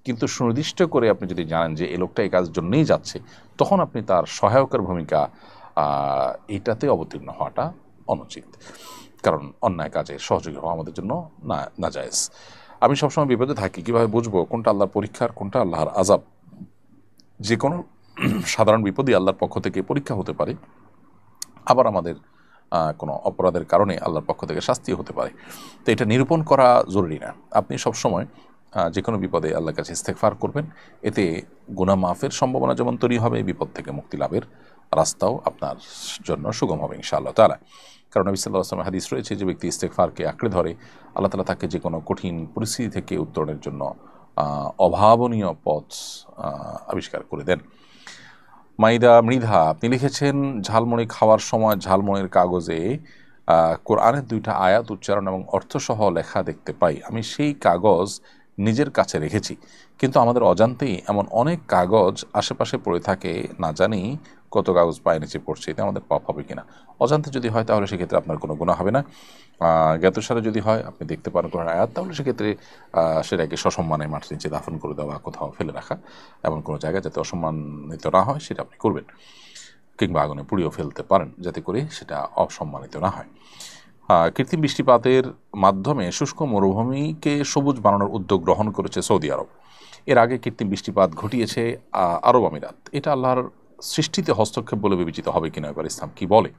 A: কিন্তু সুনির্দিষ্ট করে আপনি যদি জানেন যে এই লোকটা এই কাজের জন্যই যাচ্ছে, তখন আপনি তার সহায়কের ভূমিকা এটাতে অবতীর্ণ হওয়াটা অনুচিত, কারণ অন্যায় কাজে সহযোগী হওয়া আমাদের জন্য নাজায়েজ। আমি সবসময় বিপদে থাকি, কীভাবে বুঝবো কোনটা আল্লাহর পরীক্ষার কোনটা আল্লাহর আযাব? যে কোনো সাধারণ বিপদই আল্লাহর পক্ষ থেকে পরীক্ষা হতে পারে, আবার আমাদের কোনো অপরাধের কারণে আল্লাহর পক্ষ থেকে শাস্তিও হতে পারে। তো এটা নিরূপণ করা জরুরি না। আপনি সবসময় যে কোনো বিপদে আল্লাহর কাছে ইস্তেগফার করবেন, এতে গুনাহ মাফের সম্ভাবনা যেমন তৈরি হবে, বিপদ থেকে মুক্তি লাভের রাস্তাও আপনার জন্য সুগম হবে ইনশাআল্লাহ তাআলা। কারণ নবী সাল্লাল্লাহু আলাইহি ওয়াসাল্লামের হাদিস রয়েছে যে ব্যক্তি ইস্তেগফারকে আঁকড়ে ধরে, আল্লাহ তাআলা তাকে যে কোনো কঠিন পরিস্থিতি থেকে উত্তরণের জন্য অভাবনীয় পথ আবিষ্কার করে দেন। মাইদা মৃধা আপনি লিখেছেন, ঝালমুড়ি খাওয়ার সময় ঝালমুড়ির কাগজে কোরআনের 2টা আয়াত উচ্চারণ এবং অর্থসহ লেখা দেখতে পাই। আমি সেই কাগজ নিজের কাছে রেখেছি, কিন্তু আমাদের অজান্তেই এমন অনেক কাগজ আশেপাশে পড়ে থাকে, না জানি কত কাগজ পায়ে নিচে পড়ছে, এতে আমাদের পাপ হবে কিনা? অজান্তে যদি হয় তাহলে সেক্ষেত্রে আপনার কোনো গুনাহ হবে না। জ্ঞাতসারে যদি হয়, আপনি দেখতে পান কোনো আয়াত, তাহলে সেক্ষেত্রে সেটাকে সসম্মানে মাটির নিচে দাফন করে দেওয়া, কোথাও ফেলে রাখা, এমন কোনো জায়গায় যাতে অসম্মানিত না হয় সেটা আপনি করবেন, কিংবা আগুনে পুড়িয়েও ফেলতে পারেন যাতে করে সেটা অসম্মানিত না হয়। কৃত্রিম বৃষ্টিপাতের মাধ্যমে শুষ্ক মরুভূমিকে সবুজ বানানোর উদ্যোগ গ্রহণ করেছে সৌদি আরব। এর আগে কৃত্রিম বৃষ্টিপাত ঘটিয়েছে আরব আমিরাত। এটা আল্লাহর সৃষ্টিতে হস্তক্ষেপ বলে বিবেচিত হবে কিনা, এবার ইসলাম কি বলে?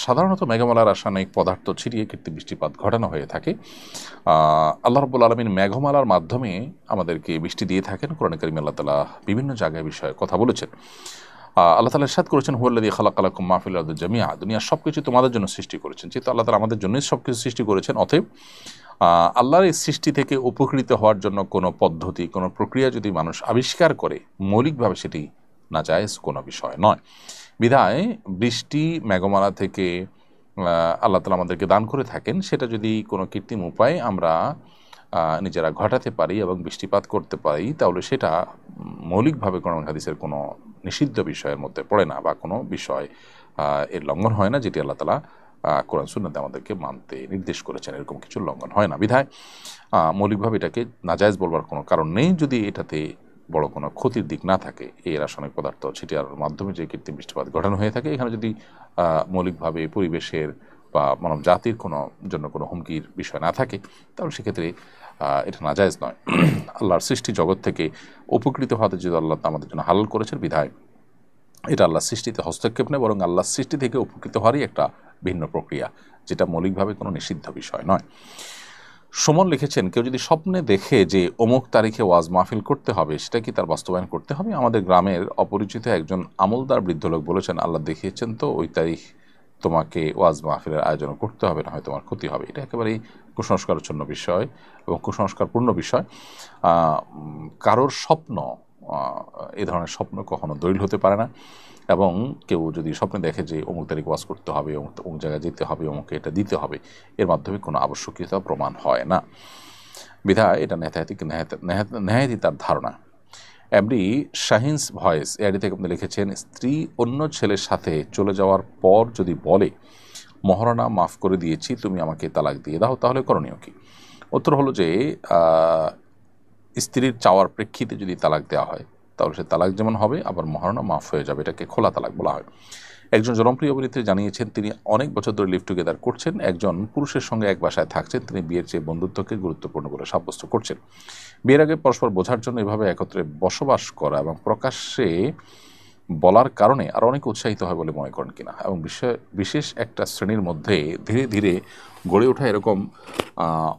A: সাধারণত মেঘমালার রাসায়নিক পদার্থ ছিটিয়ে কৃত্রিম বৃষ্টিপাত ঘটানো হয়ে থাকে। আল্লাহ রাব্বুল আলামিন মেঘমালার মাধ্যমে আমাদেরকে বৃষ্টি দিয়ে থাকেন। কোরআনে কারিমে আল্লাহ তাআলা বিভিন্ন জায়গায় বিষয়ে কথা বলেছেন। আল্লাহ তাআলা ইরশাদ করেছেন, হুয়াল্লাযী খালাকা লাকুম মা ফিল আরদি জামিআ, দুনিয়ার সব কিছু তোমাদের জন্য সৃষ্টি করেছেন। যেহেতু আল্লাহ তাআলা আমাদের জন্যই সব কিছু সৃষ্টি করেছেন, অতএব আল্লাহর এই সৃষ্টি থেকে উপকৃত হওয়ার জন্য কোনো পদ্ধতি, কোনো প্রক্রিয়া যদি মানুষ আবিষ্কার করে, মৌলিকভাবে সেটি নাজায়েজ কোনো বিষয় নয়। বিধায় বৃষ্টি মেঘমালা থেকে আল্লাহ তাআলা আমাদেরকে দান করে থাকেন, সেটা যদি কোনো কৃত্রিম উপায়ে আমরা নিজেরা ঘটাতে পারি এবং বৃষ্টিপাত করতে পারি, তাহলে সেটা মৌলিকভাবে কোরআন হাদিসের কোনো নিষিদ্ধ বিষয়ের মধ্যে পড়ে না, বা কোনো বিষয় এর লঙ্ঘন হয় না, যেটি আল্লাহ তাআলা কোরআন সুন্নাতে আমাদেরকে মানতে নির্দেশ করেছেন, এরকম কিছু লঙ্ঘন হয় না। বিধায় মৌলিকভাবে এটাকে নাজায়েজ বলবার কোনো কারণ নেই, যদি এটাতে বড় কোনো ক্ষতির দিক না থাকে। এই রাসায়নিক পদার্থ ছিটিয়ার মাধ্যমে যে কৃত্রিম বৃষ্টিপাত ঘটানো হয়ে থাকে, এখানে যদি মৌলিকভাবে পরিবেশের বা মানব জাতির জন্য কোনো হুমকির বিষয় না থাকে, তাহলে সেক্ষেত্রে এটা নাজায়েজ নয়। আল্লাহর সৃষ্টি জগৎ থেকে উপকৃত হওয়াতে যদি আল্লাহ আমাদের জন্য হালাল করেছেন, বিধায় এটা আল্লাহর সৃষ্টিতে হস্তক্ষেপ নেই, বরং আল্লাহর সৃষ্টি থেকে উপকৃত হওয়ারই একটা ভিন্ন প্রক্রিয়া, যেটা মৌলিকভাবে কোনো নিষিদ্ধ বিষয় নয়। সুমন লিখেছেন, কেউ যদি স্বপ্নে দেখে যে অমুক তারিখে ওয়াজ মাহফিল করতে হবে, সেটা কি তার বাস্তবায়ন করতে হবে? আমাদের গ্রামের অপরিচিত একজন আমলদার বৃদ্ধ লোক বলেছেন, আল্লাহ দেখিয়েছেন তো ওই তারিখ তোমাকে ওয়াজ মাহফিলের আয়োজন করতে হবে, না হয় তোমার ক্ষতি হবে। এটা একেবারেই কুসংস্কারচ্ছন্ন বিষয় এবং কুসংস্কারপূর্ণ বিষয়। কারোর স্বপ্ন, এ ধরনের স্বপ্ন কখনো দলিল হতে পারে না, এবং কেউ যদি স্বপ্নে দেখে যে অমুক তারিখ ওয়াজ করতে হবে, অমুক জায়গায় যেতে হবে, অমুকে এটা দিতে হবে, এর মাধ্যমে কোনো আবশ্যকীয়তা প্রমাণ হয় না। বিধায় এটা নেহায়েতই তার ধারণা। এমডি শাহিনস ভয়েস এআইডি থেকে আপনি লিখেছেন, স্ত্রী অন্য ছেলের সাথে চলে যাওয়ার পর যদি বলে, মহারণা মাফ করে দিয়েছি, তুমি আমাকে তালাক দিয়ে দাও, তাহলে করণীয় কি? উত্তর হলো যে স্ত্রীর চাওয়ার প্রেক্ষিতে যদি তালাক দেওয়া হয়, তাহলে সে তালাক যেমন হবে, আবার মহারণা মাফ হয়ে যাবে। এটাকে খোলা তালাক বলা হয়। একজন জনপ্রিয় অভিনেত্রী জানিয়েছেন, তিনি অনেক বছর ধরে লিভ টুগেদার করছেন, একজন পুরুষের সঙ্গে এক বাসায় থাকছেন। তিনি বিয়ের চেয়ে বন্ধুত্বকে গুরুত্বপূর্ণ বলে সাব্যস্ত করছেন। বিয়ের আগে পরস্পর বোঝার জন্য এভাবে একত্রে বসবাস করা এবং প্রকাশ্যে বলার কারণে আরও অনেক উৎসাহিত হয় বলে মনে করেন কিনা, এবং বিশেষ একটা শ্রেণীর মধ্যে ধীরে ধীরে গড়ে ওঠা এরকম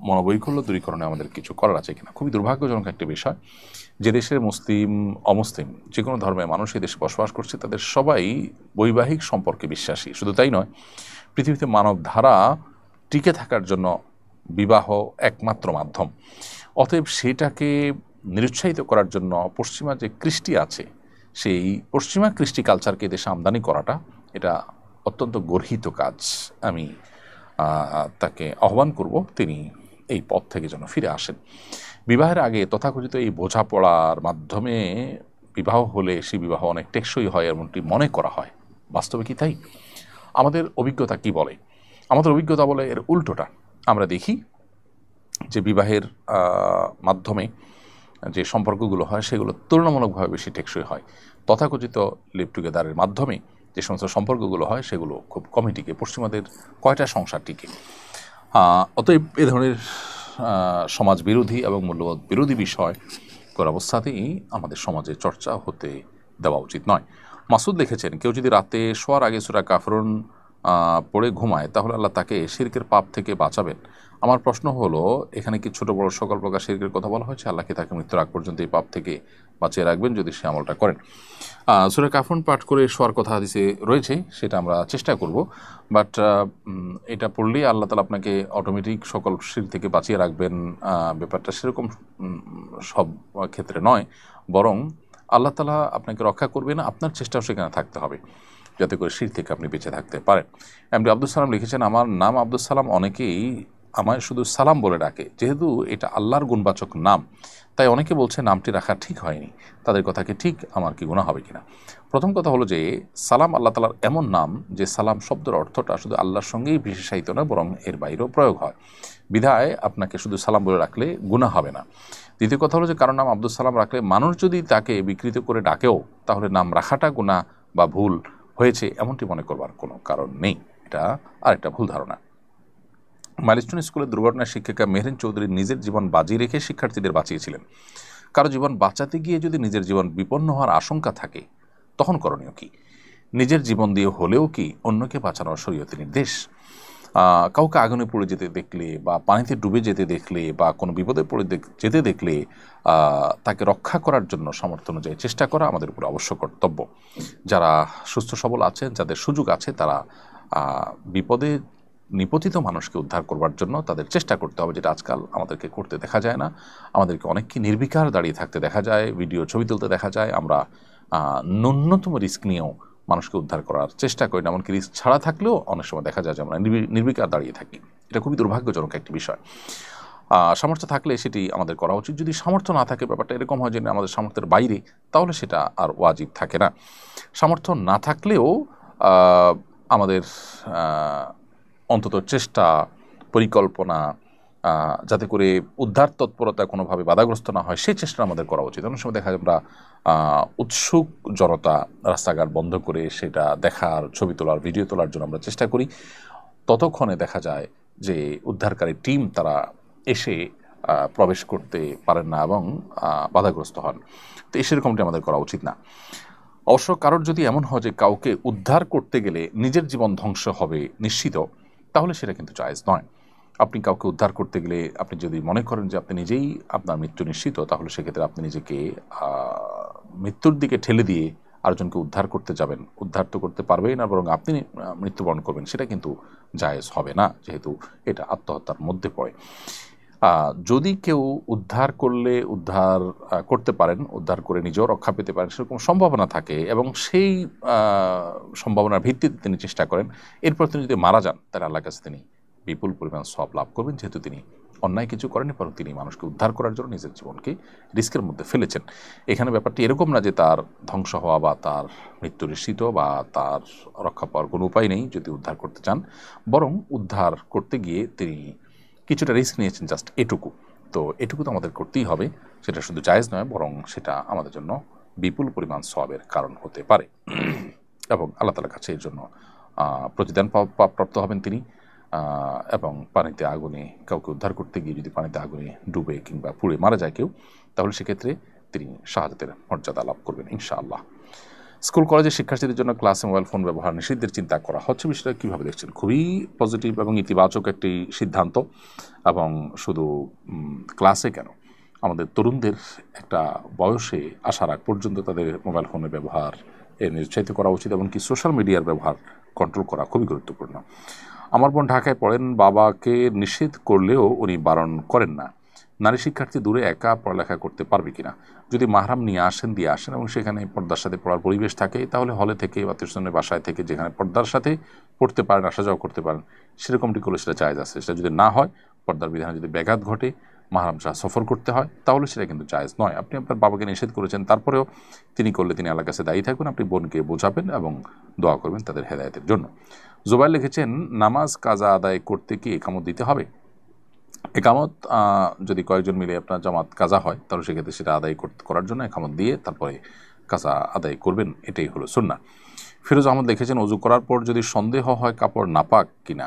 A: মনোবৈকল্য দূরীকরণে আমাদের কিছু করার আছে কিনা। খুবই দুর্ভাগ্যজনক একটি বিষয় যে দেশের মুসলিম অমুসলিম যে কোনো ধর্মের মানুষ এই দেশে বসবাস করছে, তাদের সবাই বৈবাহিক সম্পর্কে বিশ্বাসী। শুধু তাই নয়, পৃথিবীতে মানব ধারা টিকে থাকার জন্য বিবাহ একমাত্র মাধ্যম। অতএব সেটাকে নিরুৎসাহিত করার জন্য পশ্চিমা যে কৃষ্টি আছে, সেই পশ্চিমা কৃষ্টি কালচারকে দেশে আমদানি করাটা এটা অত্যন্ত গর্হিত কাজ। আমি তাকে আহ্বান করব তিনি এই পথ থেকে যেন ফিরে আসেন। বিবাহের আগে তথাকথিত এই বোঝাপড়ার মাধ্যমে বিবাহ হলে সেই বিবাহ অনেক টেকসই হয় এমনটি মনে করা হয়। বাস্তবে কি তাই? আমাদের অভিজ্ঞতা কি বলে? আমাদের অভিজ্ঞতা বলে এর উল্টোটা। আমরা দেখি যে বিবাহের মাধ্যমে যে সম্পর্কগুলো হয় সেগুলো তুলনামূলকভাবে বেশি টেকসই হয়। তথাকথিত লিভ টুগেদারের মাধ্যমে যে সমস্ত সম্পর্কগুলো হয় সেগুলো খুব কমই টিকে। পশ্চিমাদের কয়টা সংসার টিকে? অতএব এ ধরনের সমাজ বিরোধী এবং মূল্যবোধ বিরোধী বিষয় কর অবস্থাতেই আমাদের সমাজে চর্চা হতে দেওয়া উচিত নয়। মাসুদ লিখেছেন, কেউ যদি রাতে শোয়ার আগে সূরা কাফরুন পড়ে ঘুমায়, তাহলে আল্লাহ তাকে শিরকের পাপ থেকে বাঁচাবেন। আমার প্রশ্ন হলো, এখানে কি ছোট বড় সকল প্রকার শিরকের কথা বলা হয়েছে? আল্লাহ কি তাকে মৃত্যুর আগ পর্যন্ত এই পাপ থেকে বাঁচিয়ে রাখবেন যদি সে আমলটা করেন? সূরা কাফরুন পাঠ করে শোয়ার কথা হাদিসে রয়েছে, সেটা আমরা চেষ্টা করব। বাট এটা পড়লেই আল্লাহ তাআলা আপনাকে অটোমেটিক সকল শিরক থেকে বাঁচিয়ে রাখবেন, ব্যাপারটা সেরকম সব ক্ষেত্রে নয়। বরং আল্লাহ তাআলা আপনাকে রক্ষা করবেন, আপনার চেষ্টাও সেখানে থাকতে হবে যাতে করে শিরক থেকে আপনি বেঁচে থাকতে পারেন। এমডি আব্দুল সালাম লিখেছেন, আমার নাম আব্দুল সালাম, অনেকেই আমায় শুধু সালাম বলে ডাকে, যেহেতু এটা আল্লাহর গুণবাচক নাম, তাই অনেকে বলছে নামটি রাখা ঠিক হয়নি, তাদের কথা কি ঠিক, আমার কি গুনাহ হবে কিনা? প্রথম কথা হলো যে সালাম আল্লাহ তাআলার এমন নাম যে সালাম শব্দের অর্থটা শুধু আল্লাহর সঙ্গেই বিশেষায়িত না, বরং এর বাইরেও প্রয়োগ হয়। বিধায় আপনাকে শুধু সালাম বলে রাখলে গুনাহ হবে না। দ্বিতীয় কথা হলো যে কারো নাম আব্দুল সালাম রাখলে মানুষ যদি তাকে বিকৃত করে ডাকেও, তাহলে নাম রাখাটা গুনাহ বা ভুল হয়েছে এমনটি মনে করবার কোনো কারণ নেই। এটা আরেকটা ভুল ধারণা। মাইলস্টোন স্কুলের দুর্ঘটনায় শিক্ষিকা মেহরিন চৌধুরী নিজের জীবন বাজি রেখে শিক্ষার্থীদের বাঁচিয়েছিলেন। কারো জীবন বাঁচাতে গিয়ে যদি নিজের জীবন বিপন্ন হওয়ার আশঙ্কা থাকে, তখন করণীয় কি? নিজের জীবন দিয়ে হলেও কি অন্যকে বাঁচানোর শরীয়তের নির্দেশ? কাউকে আগুনে পড়ে যেতে দেখলে বা পানিতে ডুবে যেতে দেখলে বা কোনো বিপদে পড়ে যেতে দেখলে তাকে রক্ষা করার জন্য সামর্থ্য অনুযায়ী চেষ্টা করা আমাদের উপর অবশ্য কর্তব্য। যারা সুস্থ সবল আছেন, যাদের সুযোগ আছে, তারা বিপদে নিপতিত মানুষকে উদ্ধার করবার জন্য তাদের চেষ্টা করতে হবে, যেটা আজকাল আমাদেরকে করতে দেখা যায় না। আমাদেরকে অনেককে নির্বিকার দাঁড়িয়ে থাকতে দেখা যায়, ভিডিও ছবি তুলতে দেখা যায়। আমরা ন্যূনতম রিস্ক নিয়েও মানুষকে উদ্ধার করার চেষ্টা করি না, এমনকি রিস্ক ছাড়া থাকলেও অনেক সময় দেখা যায় যে আমরা নির্বিকার দাঁড়িয়ে থাকি। এটা খুবই দুর্ভাগ্যজনক একটি বিষয়। সামর্থ্য থাকলে সেটি আমাদের করা উচিত। যদি সামর্থ্য না থাকে, ব্যাপারটা এরকম হয় যে আমাদের সামর্থ্যের বাইরে, তাহলে সেটা আর ওয়াজিব থাকে না। সামর্থ্য না থাকলেও আমাদের অন্তত চেষ্টা, পরিকল্পনা, যাতে করে উদ্ধার তৎপরতা কোনোভাবে বাধাগ্রস্ত না হয়, সেই চেষ্টা আমাদের করা উচিত। অনেক সময় দেখা যায় আমরা উৎসুক জনতা রাস্তাঘাট বন্ধ করে সেটা দেখার, ছবি তোলার, ভিডিও তোলার জন্য আমরা চেষ্টা করি। ততক্ষণে দেখা যায় যে উদ্ধারকারী টিম তারা এসে প্রবেশ করতে পারেন না এবং বাধাগ্রস্ত হন। তো সেরকমটি আমাদের করা উচিত না। অবশ্য কারোর যদি এমন হয় যে কাউকে উদ্ধার করতে গেলে নিজের জীবন ধ্বংস হবে নিশ্চিত, তাহলে সেটা কিন্তু জায়েজ নয়। আপনি কাউকে উদ্ধার করতে গেলে আপনি যদি মনে করেন যে আপনি নিজেই আপনার মৃত্যু নিশ্চিত, তাহলে সেক্ষেত্রে আপনি নিজেকে মৃত্যুর দিকে ঠেলে দিয়ে আরেকজনকে উদ্ধার করতে যাবেন, উদ্ধার তো করতে পারবেই না, বরং আপনি মৃত্যুবরণ করবেন, সেটা কিন্তু জায়েজ হবে না, যেহেতু এটা আত্মহত্যার মধ্যে পড়ে। যদি কেউ উদ্ধার করলে উদ্ধার করতে পারেন, উদ্ধার করে নিজেও রক্ষা পেতে পারেন, সেরকম সম্ভাবনা থাকে এবং সেই সম্ভাবনার ভিত্তিতে তিনি চেষ্টা করেন, এরপর তিনি যদি মারা যান, তাহলে আল্লাহর কাছে তিনি বিপুল পরিমাণ সওয়াব লাভ করবেন, যেহেতু তিনি অন্যায় কিছু করেনি, বরং তিনি মানুষকে উদ্ধার করার জন্য নিজের জীবনকে রিস্কের মধ্যে ফেলেছেন। এখানে ব্যাপারটি এরকম না যে তার ধ্বংস হওয়া বা তার মৃত্যু নিশ্চিত বা তার রক্ষা পাওয়ার কোনো উপায় নেই যদি উদ্ধার করতে চান, বরং উদ্ধার করতে গিয়ে তিনি কিছুটা রিস্ক নিয়েছেন, জাস্ট এটুকু। তো এটুকু তো আমাদের করতেই হবে, সেটা শুধু জায়েজ নয়, বরং সেটা আমাদের জন্য বিপুল পরিমাণ সওয়াবের কারণ হতে পারে এবং আল্লাহ তাআলার কাছে এর জন্য প্রতিদান প্রাপ্ত হবেন তিনি। এবং পানিতে আগুনে কাউকে উদ্ধার করতে গিয়ে যদি পানিতে আগুনে ডুবে কিংবা পুড়ে মারা যায় কেউ, তাহলে সেক্ষেত্রে তিনি শাহাদাতের মর্যাদা লাভ করবেন ইনশাআল্লাহ। স্কুল কলেজের শিক্ষার্থীদের জন্য ক্লাসে মোবাইল ফোন ব্যবহার নিষিদ্ধের চিন্তা করা হচ্ছে, বিষয়টা কীভাবে দেখছেন? খুবই পজিটিভ এবং ইতিবাচক একটি সিদ্ধান্ত। এবং শুধু ক্লাসে কেন, আমাদের তরুণদের একটা বয়সে আসার আগ পর্যন্ত তাদের মোবাইল ফোনের ব্যবহার নিরুৎসাহিত করা উচিত, এমনকি সোশ্যাল মিডিয়ার ব্যবহার কন্ট্রোল করা খুবই গুরুত্বপূর্ণ। আমার বোন ঢাকায় পড়েন, বাবাকে নিষেধ করলেও উনি বারণ করেন না। নারী শিক্ষার্থী দূরে একা পড়ালেখা করতে পারবে কিনা? যদি মাহরাম নিয়ে আসেন, দিয়ে আসেন এবং সেখানে পর্দার সাথে পড়ার পরিবেশ থাকে, তাহলে হলে থেকে বা টিউশনের বাসায় থেকে যেখানে পর্দার সাথে পড়তে পারেন, আসা যাওয়া করতে পারেন, সেরকমটি করলে সেটা জায়েজ আছে। সেটা যদি না হয়, পর্দার বিধানে যদি ব্যাঘাত ঘটে, মাহরাম ছাড়া সফর করতে হয়, তাহলে সেটা কিন্তু জায়েজ নয়। আপনি আপনার বাবাকে নিষেধ করেছেন, তারপরেও তিনি করলে তিনি আল্লাহর কাছে দায়ী থাকবেন। আপনি বোনকে বোঝাবেন এবং দোয়া করবেন তাদের হেদায়েতের জন্য। জুবাইর লিখেছেন, নামাজ কাজা আদায় করতে কি একামত দিতে হবে? একামত যদি কয়েকজন মিলে আপনার জামাত কাজা হয়, তাহলে সেক্ষেত্রে সেটা আদায় করার জন্য একামত দিয়ে তারপরে কাজা আদায় করবেন, এটাই হলো সুন্নাহ। ফিরোজ আহমদ লিখেছেন, অজু করার পর যদি সন্দেহ হয় কাপড় নাপাক কিনা,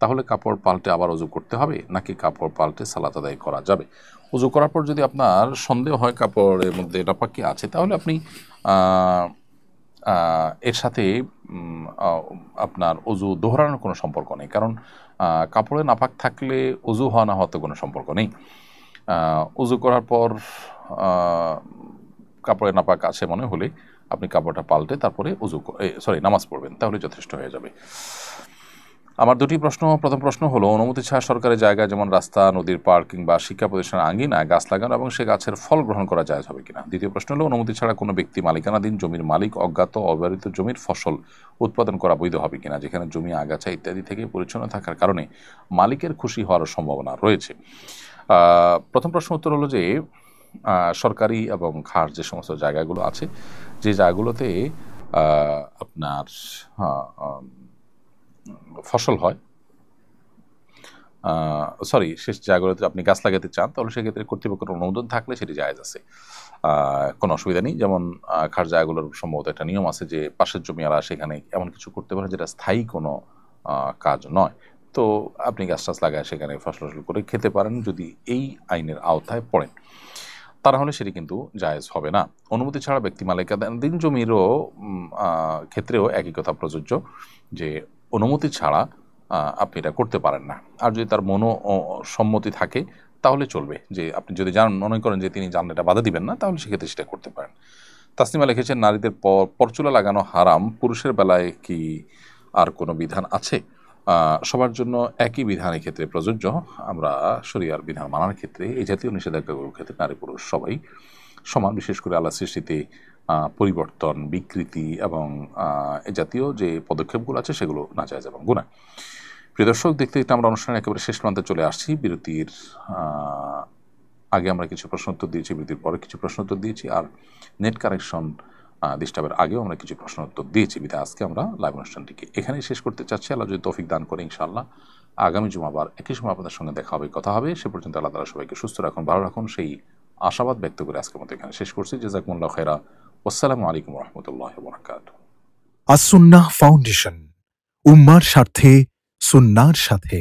A: তাহলে কাপড় পাল্টে আবার অজু করতে হবে নাকি কাপড় পাল্টে সালাত আদায় করা যাবে? অজু করার পর যদি আপনার সন্দেহ হয় কাপড়ের মধ্যে নাপাক কি আছে, তাহলে আপনি এর সাথে আপনার অজু দোহরানোর কোনো সম্পর্ক নেই, কারণ কাপড়ে নাপাক থাকলে অজু হওয়া না হওয়াতে কোনো সম্পর্ক নেই। অজু করার পর কাপড়ে নাপাক আছে মনে হলে আপনি কাপড়টা পাল্টে তারপরে নামাজ পড়বেন, তাহলে যথেষ্ট হয়ে যাবে। আমার দুটি প্রশ্ন। প্রথম প্রশ্ন হলো, অনুমতি ছাড়া সরকারি জায়গায় যেমন রাস্তা, নদীর পাড় কিংবা শিক্ষা প্রতিষ্ঠানের আঙ্গিনায় গাছ লাগানো এবং সে গাছের ফল গ্রহণ করা জায়েজ হবে কিনা। দ্বিতীয় প্রশ্ন হলো, অনুমতি ছাড়া কোনো ব্যক্তি মালিকানাধীন জমির মালিক অজ্ঞাত অব্যবহৃত জমির ফসল উৎপাদন করা বৈধ হবে কিনা, যেখানে জমি আগাছা ইত্যাদি থেকে পরিচ্ছন্ন থাকার কারণে মালিকের খুশি হওয়ার সম্ভাবনা রয়েছে। প্রথম প্রশ্ন উত্তর হলো যে সরকারি এবং খাস যে সমস্ত জায়গাগুলো আছে, যে জায়গাগুলোতে আপনার ফসল হয়, সেই জায়গাগুলোতে আপনি গাছ লাগাতে চান, তাহলে সেক্ষেত্রে কর্তৃপক্ষের অনুমোদন থাকলে সেটি জায়েজ আছে, কোনো অসুবিধা নেই। যেমন খাস জায়গাগুলোর সম্ভবত একটা নিয়ম আছে যে পাশের জমিওয়ালা সেখানে এমন কিছু করতে পারে যেটা স্থায়ী কোনো কাজ নয়, তো আপনি গাছ টাছ লাগায় সেখানে ফসল করে খেতে পারেন যদি এই আইনের আওতায় পড়েন, তা না হলে সেটি কিন্তু জায়েজ হবে না। অনুমতি ছাড়া ব্যক্তি মালিকানাধীন জমিরও ক্ষেত্রেও একই কথা প্রযোজ্য, যে অনুমতি ছাড়া আপনি এটা করতে পারেন না। আর যদি তার সম্মতি থাকে তাহলে চলবে, যে আপনি যদি মনে করেন যে তিনি জানলে এটা বাধা দিবেন না, তাহলে সেক্ষেত্রে সেটা করতে পারেন। তাসনিমা লিখেছেন, নারীদের পরচুলা লাগানো হারাম, পুরুষের বেলায় কি আর কোনো বিধান আছে? সবার জন্য একই বিধান ক্ষেত্রে প্রযোজ্য। আমরা শরিয়ার বিধান মানার ক্ষেত্রে এই জাতীয় নিষেধাজ্ঞাগুলোর ক্ষেত্রে নারী পুরুষ সবাই সমান, বিশেষ করে আল্লাহ সৃষ্টিতে পরিবর্তন, বিকৃতি এবং এ জাতীয় যে পদক্ষেপগুলো আছে সেগুলো নাজায়েজ এবং গুনাহ। প্রিয় দর্শক, দেখতে দেখতে আমরা অনুষ্ঠানের একেবারে শেষ প্রান্তে চলে আসছি। বিরতির আগে আমরা কিছু প্রশ্ন উত্তর দিয়েছি, বিরতির পরে কিছু প্রশ্ন উত্তর দিয়েছি, আর নেট কানেকশন ডিস্টার্বের আগেও আমরা কিছু প্রশ্ন উত্তর দিয়েছি। বিধায় আজকে আমরা লাইভ অনুষ্ঠানটিকে এখানেই শেষ করতে চাচ্ছি। আল্লাহ যদি তৌফিক দান করে ইনশাআল্লাহ আগামী জুমাবার একই সময় আপনাদের সঙ্গে দেখা হবে, কথা হবে। সে পর্যন্ত আল্লাহ তাআলা সবাইকে সুস্থ রাখুন, ভালো রাখুন, সেই আশাবাদ ব্যক্ত করে আজকের মতো এখানে শেষ করছি। জাযাকুমুল্লাহু খায়রা। আসসালামু আলাইকুম ওয়া রাহমাতুল্লাহি ওয়া বারাকাতুহু।
C: আস-সুন্নাহ ফাউন্ডেশন, উম্মার স্বার্থে সুন্নাহর সাথে।